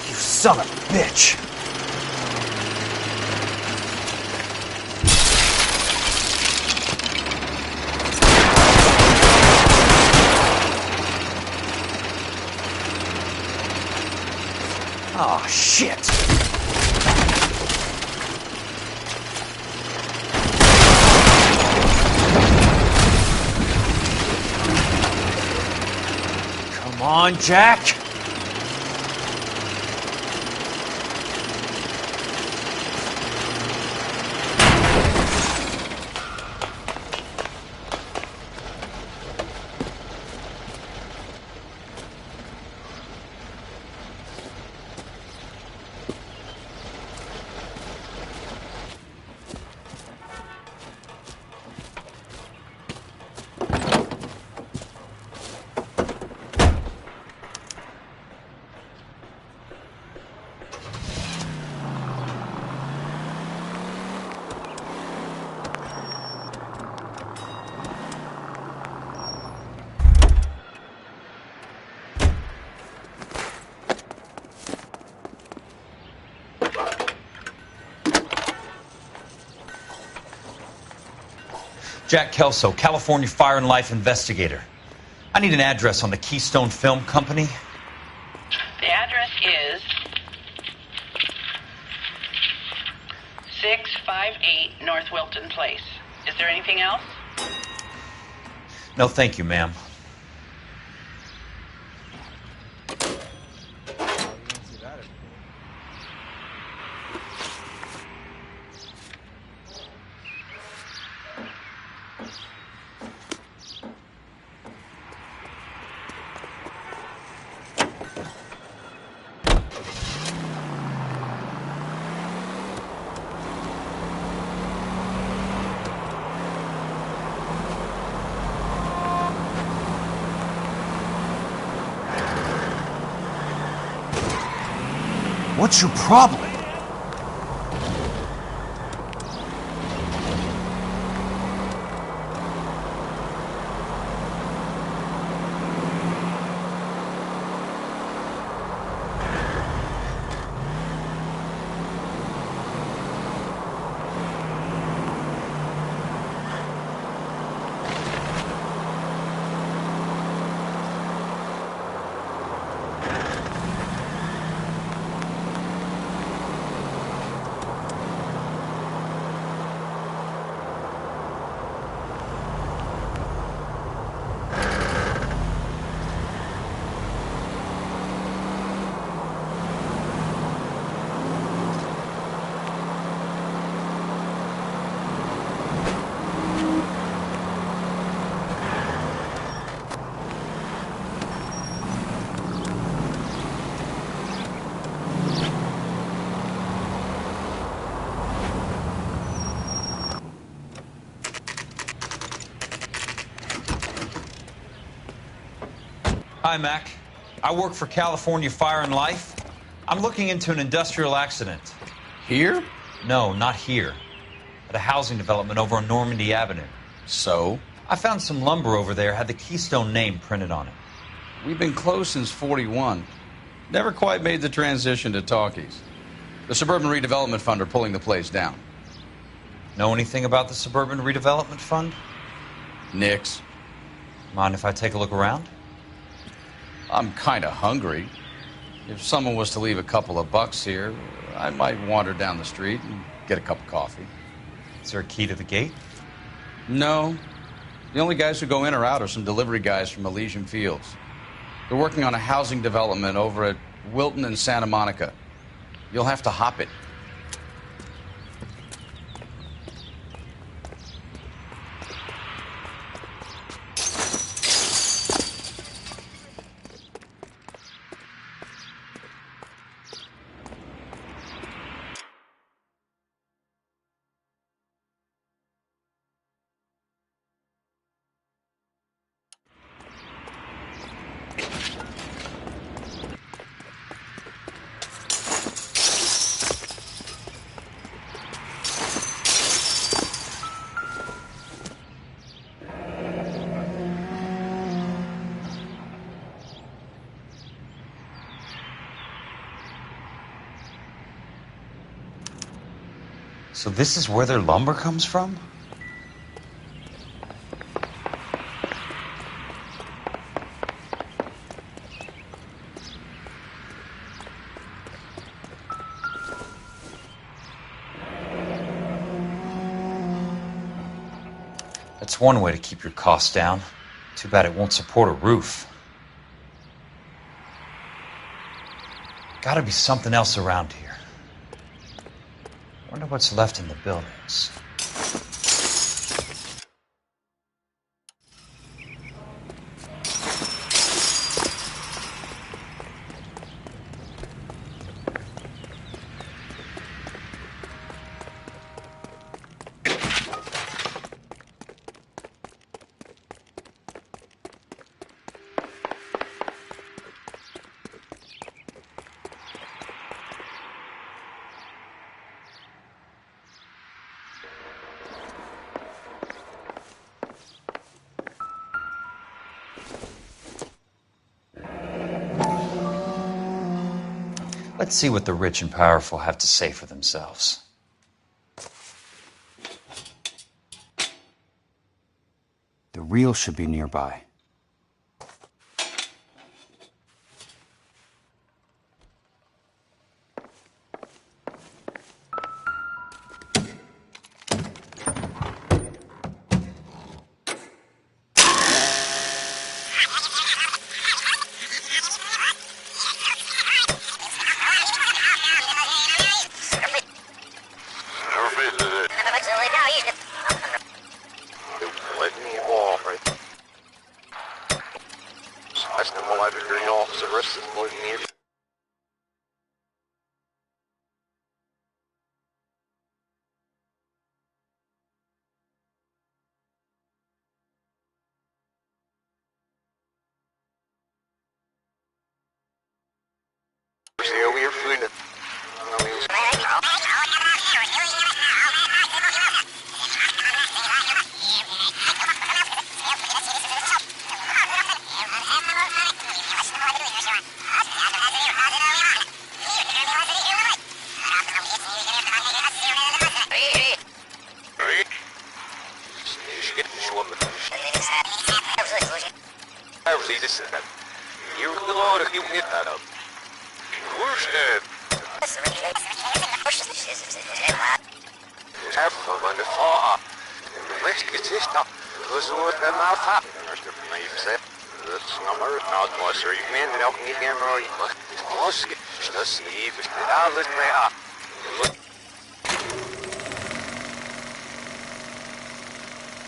You son of a bitch! Oh, shit! Come on, Jack! Jack Kelso, California Fire and Life investigator. I need an address on the Keystone Film Company. The address is 658 North Wilton Place. Is there anything else? No, thank you, ma'am. What's your problem? Hi, Mac. I work for California Fire and Life. I'm looking into an industrial accident. Here? No, not here. At a housing development over on Normandy Avenue. So? I found some lumber over there, had the Keystone name printed on it. We've been closed since '41. Never quite made the transition to talkies. The Suburban Redevelopment Fund are pulling the place down. Know anything about the Suburban Redevelopment Fund? Nix. Mind if I take a look around? I'm kind of hungry. If someone was to leave a couple of bucks here, I might wander down the street and get a cup of coffee. Is there a key to the gate? No. The only guys who go in or out are some delivery guys from Elysian Fields. They're working on a housing development over at Wilton and Santa Monica. You'll have to hop it. So this is where their lumber comes from? That's one way to keep your costs down. Too bad it won't support a roof. Gotta be something else around here. Wonder what's left in the buildings. Let's see what the rich and powerful have to say for themselves. The reel should be nearby.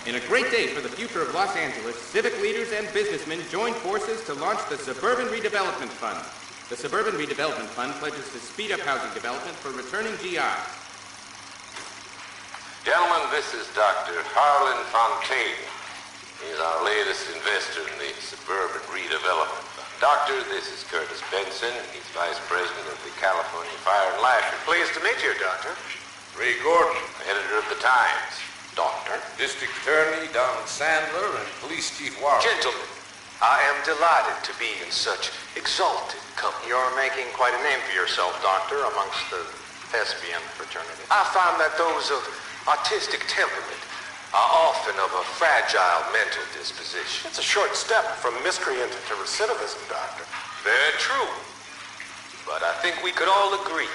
In a great day for the future of Los Angeles, civic leaders and businessmen joined forces to launch the Suburban Redevelopment Fund. The Suburban Redevelopment Fund pledges to speed up housing development for returning GIs. Gentlemen, this is Dr. Harlan Fontaine. He's our latest investor in the Suburban Redevelopment Fund. Doctor, this is Curtis Benson. He's Vice President of the California Fire and Life. Pleased to meet you, Doctor. Ray Gordon, editor of the Times. Doctor. District Attorney Donald Sandler and Police Chief Warren. Gentlemen, I am delighted to be in such exalted company. You're making quite a name for yourself, Doctor, amongst the thespian fraternity. I find that those of artistic temperament are often of a fragile mental disposition. It's a short step from miscreant to recidivism, Doctor. Very true. But I think we could all agree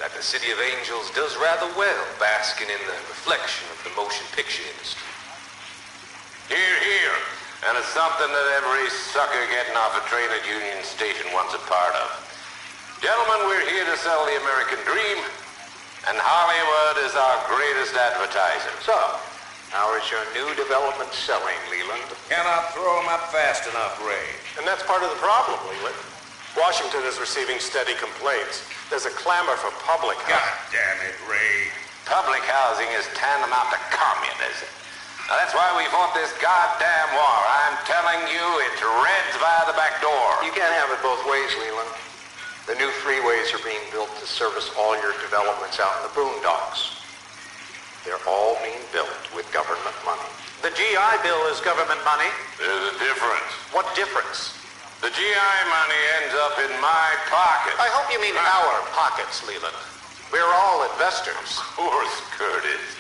that the City of Angels does rather well basking in the reflection of the motion picture industry. Hear, hear. And it's something that every sucker getting off a train at Union Station wants a part of. Gentlemen, we're here to sell the American dream, and Hollywood is our greatest advertiser. So, how is your new development selling, Leland? Cannot throw them up fast enough, Ray. And that's part of the problem, Leland. Washington is receiving steady complaints. There's a clamor for public housing. God damn it, Ray. Public housing is tantamount to communism. Now, that's why we fought this goddamn war. I'm telling you, it's Reds via the back door. You can't have it both ways, Leland. The new freeways are being built to service all your developments out in the boondocks. They're all being built with government money. The GI Bill is government money. There's a difference. What difference? The GI money ends up in my pocket. I hope you mean our pockets, Leland. We're all investors. Of course, Curtis.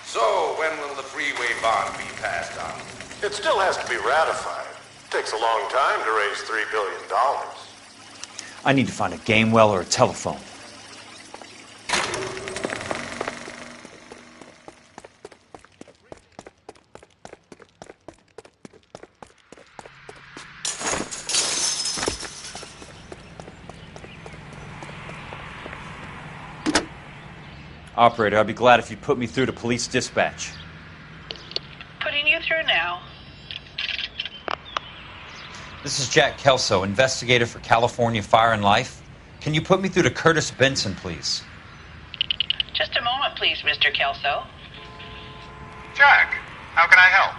So, when will the freeway bond be passed on? It still has to be ratified. It takes a long time to raise $3 billion. I need to find a game well or a telephone. Operator, I'd be glad if you'd put me through to police dispatch. Putting you through now. This is Jack Kelso, investigator for California Fire and Life. Can you put me through to Curtis Benson, please? Just a moment, please, Mr. Kelso. Jack, how can I help?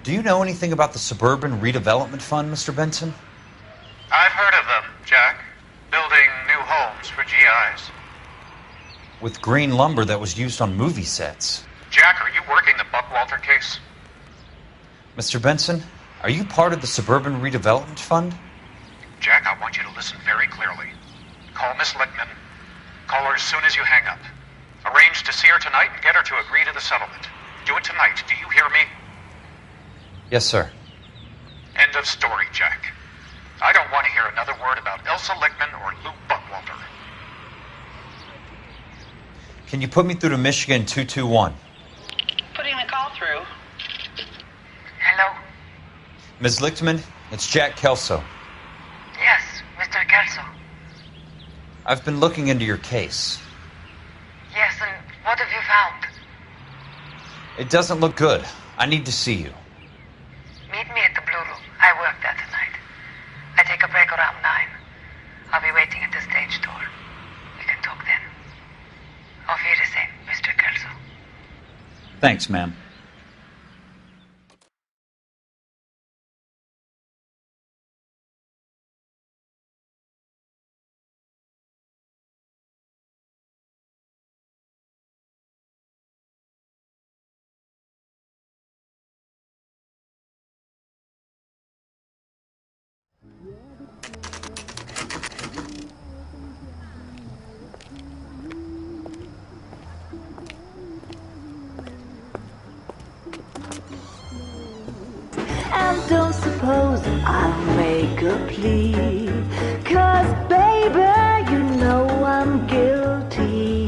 Do you know anything about the Suburban Redevelopment Fund, Mr. Benson? I've heard of them, Jack. Building new homes for GIs. With green lumber that was used on movie sets. Jack, are you working the Buckwalter case? Mr. Benson, are you part of the Suburban Redevelopment Fund? Jack, I want you to listen very clearly. Call Miss Lichtman. Call her as soon as you hang up. Arrange to see her tonight and get her to agree to the settlement. Do it tonight. Do you hear me? Yes, sir. End of story, Jack. I don't want to hear another word about Elsa Lichtman or Lou Buckwalter. Can you put me through to Michigan 221? Putting the call through. Hello? Ms. Lichtman, it's Jack Kelso. Yes, Mr. Kelso. I've been looking into your case. Yes, and what have you found? It doesn't look good. I need to see you. Meet me at the Blue Room. I work there tonight. I take a break around 9. I'll be waiting at the stage door. We can talk then. Auf Wiedersehen, Mr. Kelso. Thanks, ma'am. And don't suppose I'll make a plea, 'cause baby, you know I'm guilty.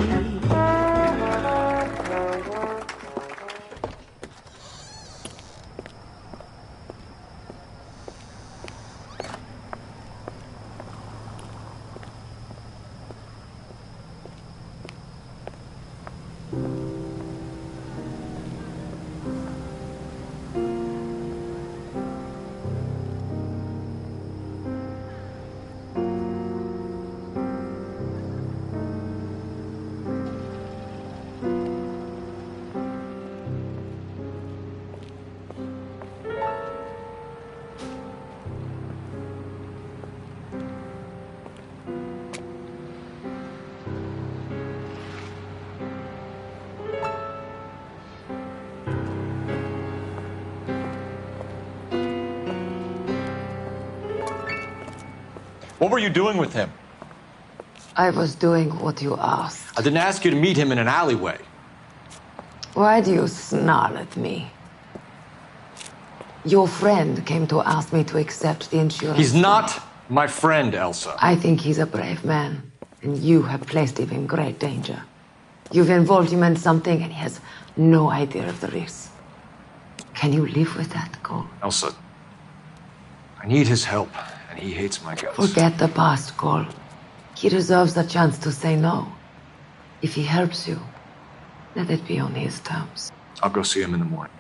What were you doing with him? I was doing what you asked. I didn't ask you to meet him in an alleyway. Why do you snarl at me? Your friend came to ask me to accept the insurance. He's not my friend, Elsa. I think he's a brave man, and you have placed him in great danger. You've involved him in something, and he has no idea of the risk. Can you live with that, Cole? Elsa, I need his help, and he hates my guts. Forget the past, Cole. He deserves the chance to say no. If he helps you, let it be on his terms. I'll go see him in the morning.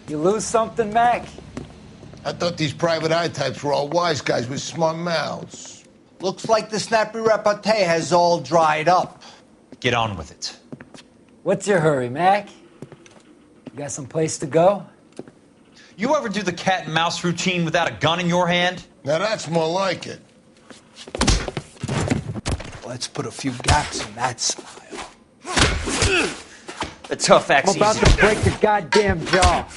You lose something, Mac? I thought these private eye types were all wise guys with smart mouths. Looks like the snappy repartee has all dried up. Get on with it. What's your hurry, Mac? You got some place to go? You ever do the cat and mouse routine without a gun in your hand? Now that's more like it. Let's put a few gaps in that smile. A tough axe. I'm about to break the goddamn jaw.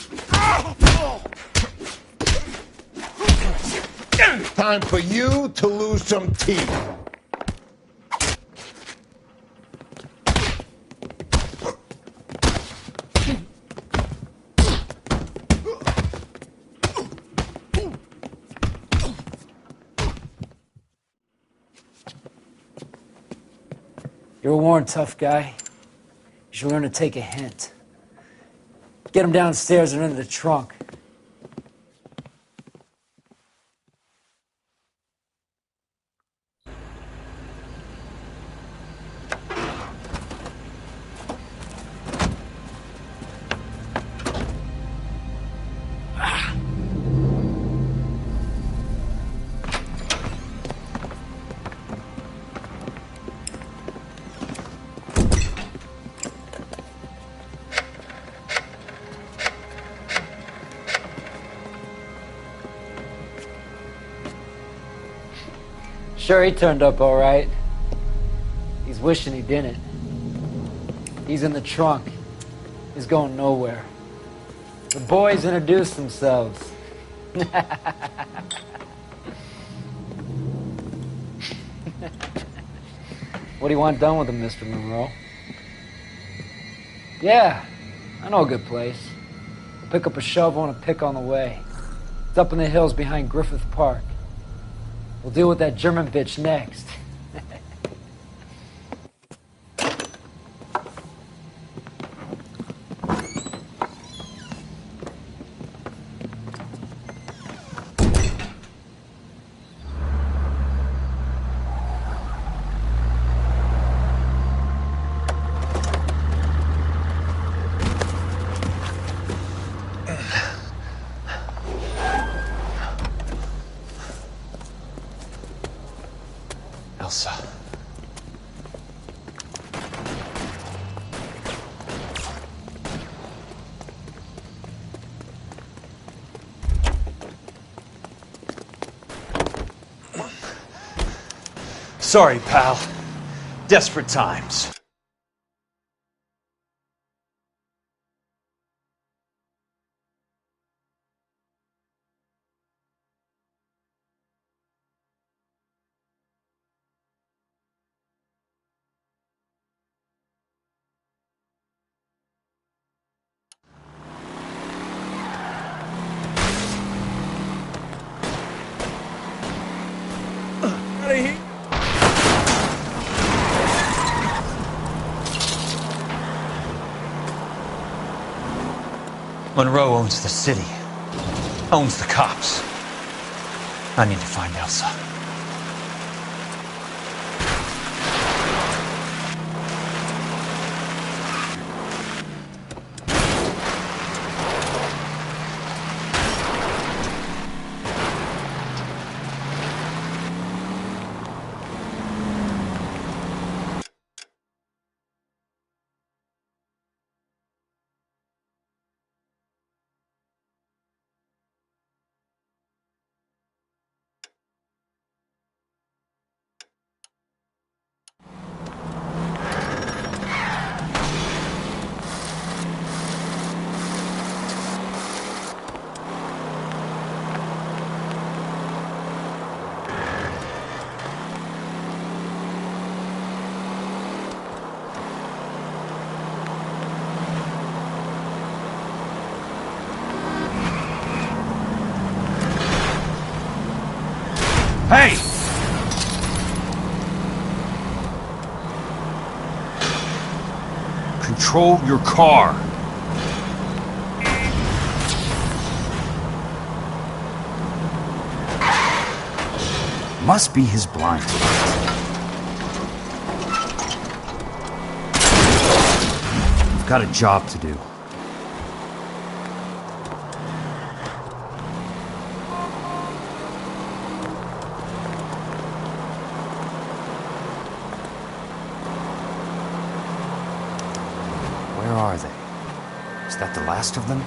Time for you to lose some teeth. You're a worn, tough guy. You should learn to take a hint. Get him downstairs and into the trunk. Sure, he turned up all right. He's wishing he didn't. He's in the trunk. He's going nowhere. The boys introduced themselves. What do you want done with him, Mr. Monroe? Yeah, I know a good place. We'll pick up a shovel and a pick on the way. It's up in the hills behind Griffith Park. We'll deal with that German bitch next. Elsa. Sorry, pal. Desperate times. Monroe owns the city, owns the cops. I need to find Elsa. Hey! Control your car. Must be his blind spot. We've got a job to do. Where are they? Is that the last of them?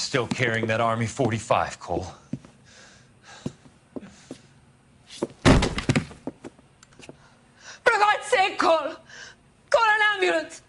Still carrying that Army 45, Cole. For God's sake, Cole! Call an ambulance!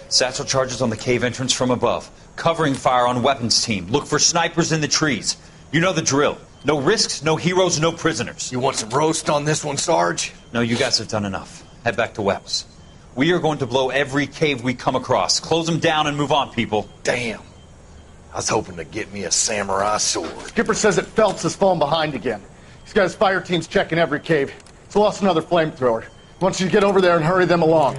Satchel charges on the cave entrance from above. Covering fire on weapons team. Look for snipers in the trees. You know the drill. No risks, no heroes, no prisoners. You want some roast on this one, Sarge? No, you guys have done enough. Head back to Webb's. We are going to blow every cave we come across. Close them down and move on, people. Damn. I was hoping to get me a samurai sword. Skipper says that Phelps has fallen behind again. He's got his fire teams checking every cave. He's lost another flamethrower. He wants you to get over there and hurry them along.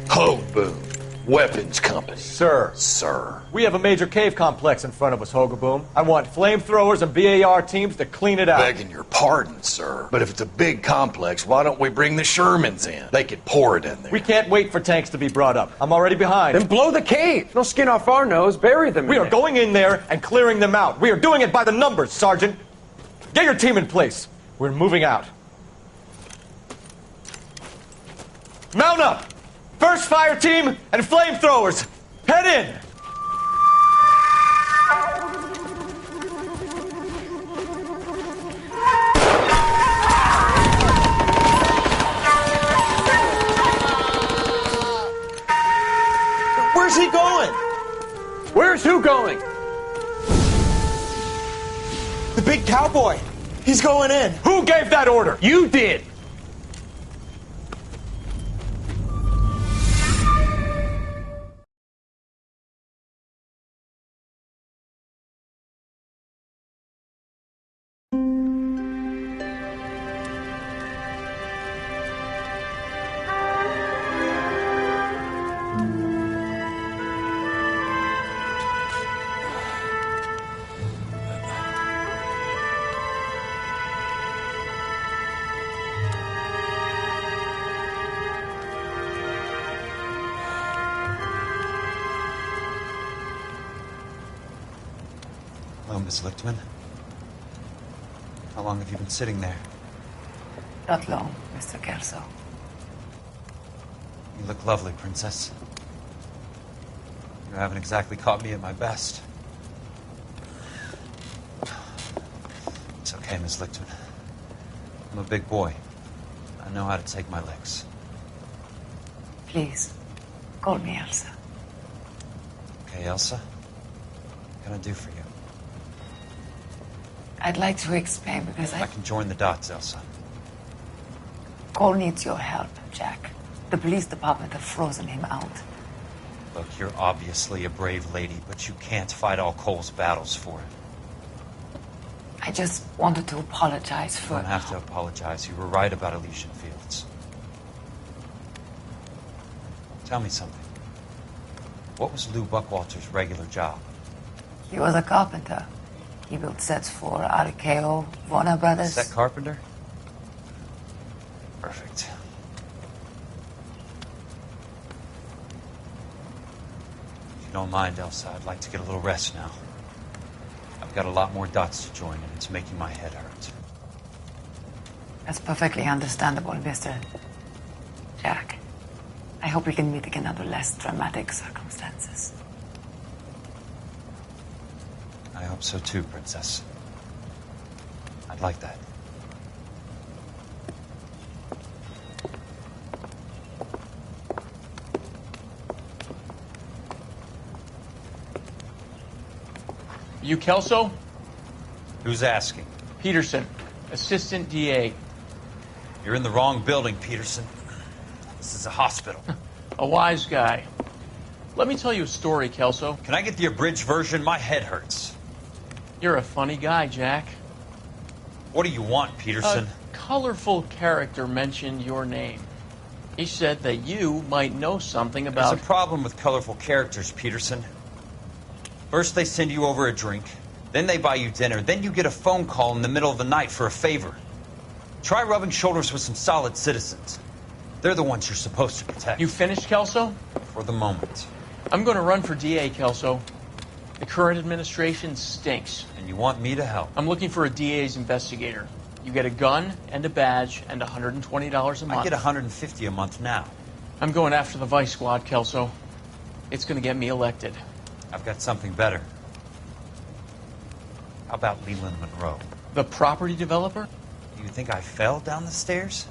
Ho, boom. Weapons compass. Sir. Sir. We have a major cave complex in front of us, Hogaboom. I want flamethrowers and BAR teams to clean it out. Begging your pardon, sir. But if it's a big complex, why don't we bring the Shermans in? They could pour it in there. We can't wait for tanks to be brought up. I'm already behind. Then blow the cave. No skin off our nose. Bury them. We are going in there and clearing them out. We are doing it by the numbers, Sergeant. Get your team in place. We're moving out. Mount up! First fire team and flamethrowers! Head in! Where's he going? Where's who going? The big cowboy. He's going in. Who gave that order? You did. Hello, Miss Lichtman. How long have you been sitting there? Not long, Mr. Kelso. You look lovely, Princess. You haven't exactly caught me at my best. It's okay, Miss Lichtman. I'm a big boy. I know how to take my licks. Please, call me Elsa. Okay, Elsa? What can I do for you? I'd like to explain because I can join the dots, Elsa. Cole needs your help, Jack. The police department have frozen him out. Look, you're obviously a brave lady, but you can't fight all Cole's battles for it. I just wanted to apologize for... You don't have to apologize. You were right about Elysian Fields. Tell me something. What was Lou Buckwalter's regular job? He was a carpenter. He built sets for RKO, Warner Brothers. Set carpenter? Perfect. If you don't mind, Elsa, I'd like to get a little rest now. I've got a lot more dots to join, and it's making my head hurt. That's perfectly understandable, Mr. Jack. I hope we can meet again under less dramatic circumstances. I hope so too, Princess. I'd like that. You Kelso? Who's asking? Peterson, Assistant DA. You're in the wrong building, Peterson. This is a hospital. A wise guy. Let me tell you a story, Kelso. Can I get the abridged version? My head hurts. You're a funny guy, Jack. What do you want, Peterson? A colorful character mentioned your name. He said that you might know something about... There's a problem with colorful characters, Peterson. First they send you over a drink, then they buy you dinner, then you get a phone call in the middle of the night for a favor. Try rubbing shoulders with some solid citizens. They're the ones you're supposed to protect. You finished, Kelso? For the moment. I'm going to run for DA, Kelso. The current administration stinks. And you want me to help? I'm looking for a DA's investigator. You get a gun and a badge and $120 a month. I get $150 a month now. I'm going after the Vice Squad, Kelso. It's going to get me elected. I've got something better. How about Leland Monroe? The property developer? Do you think I fell down the stairs?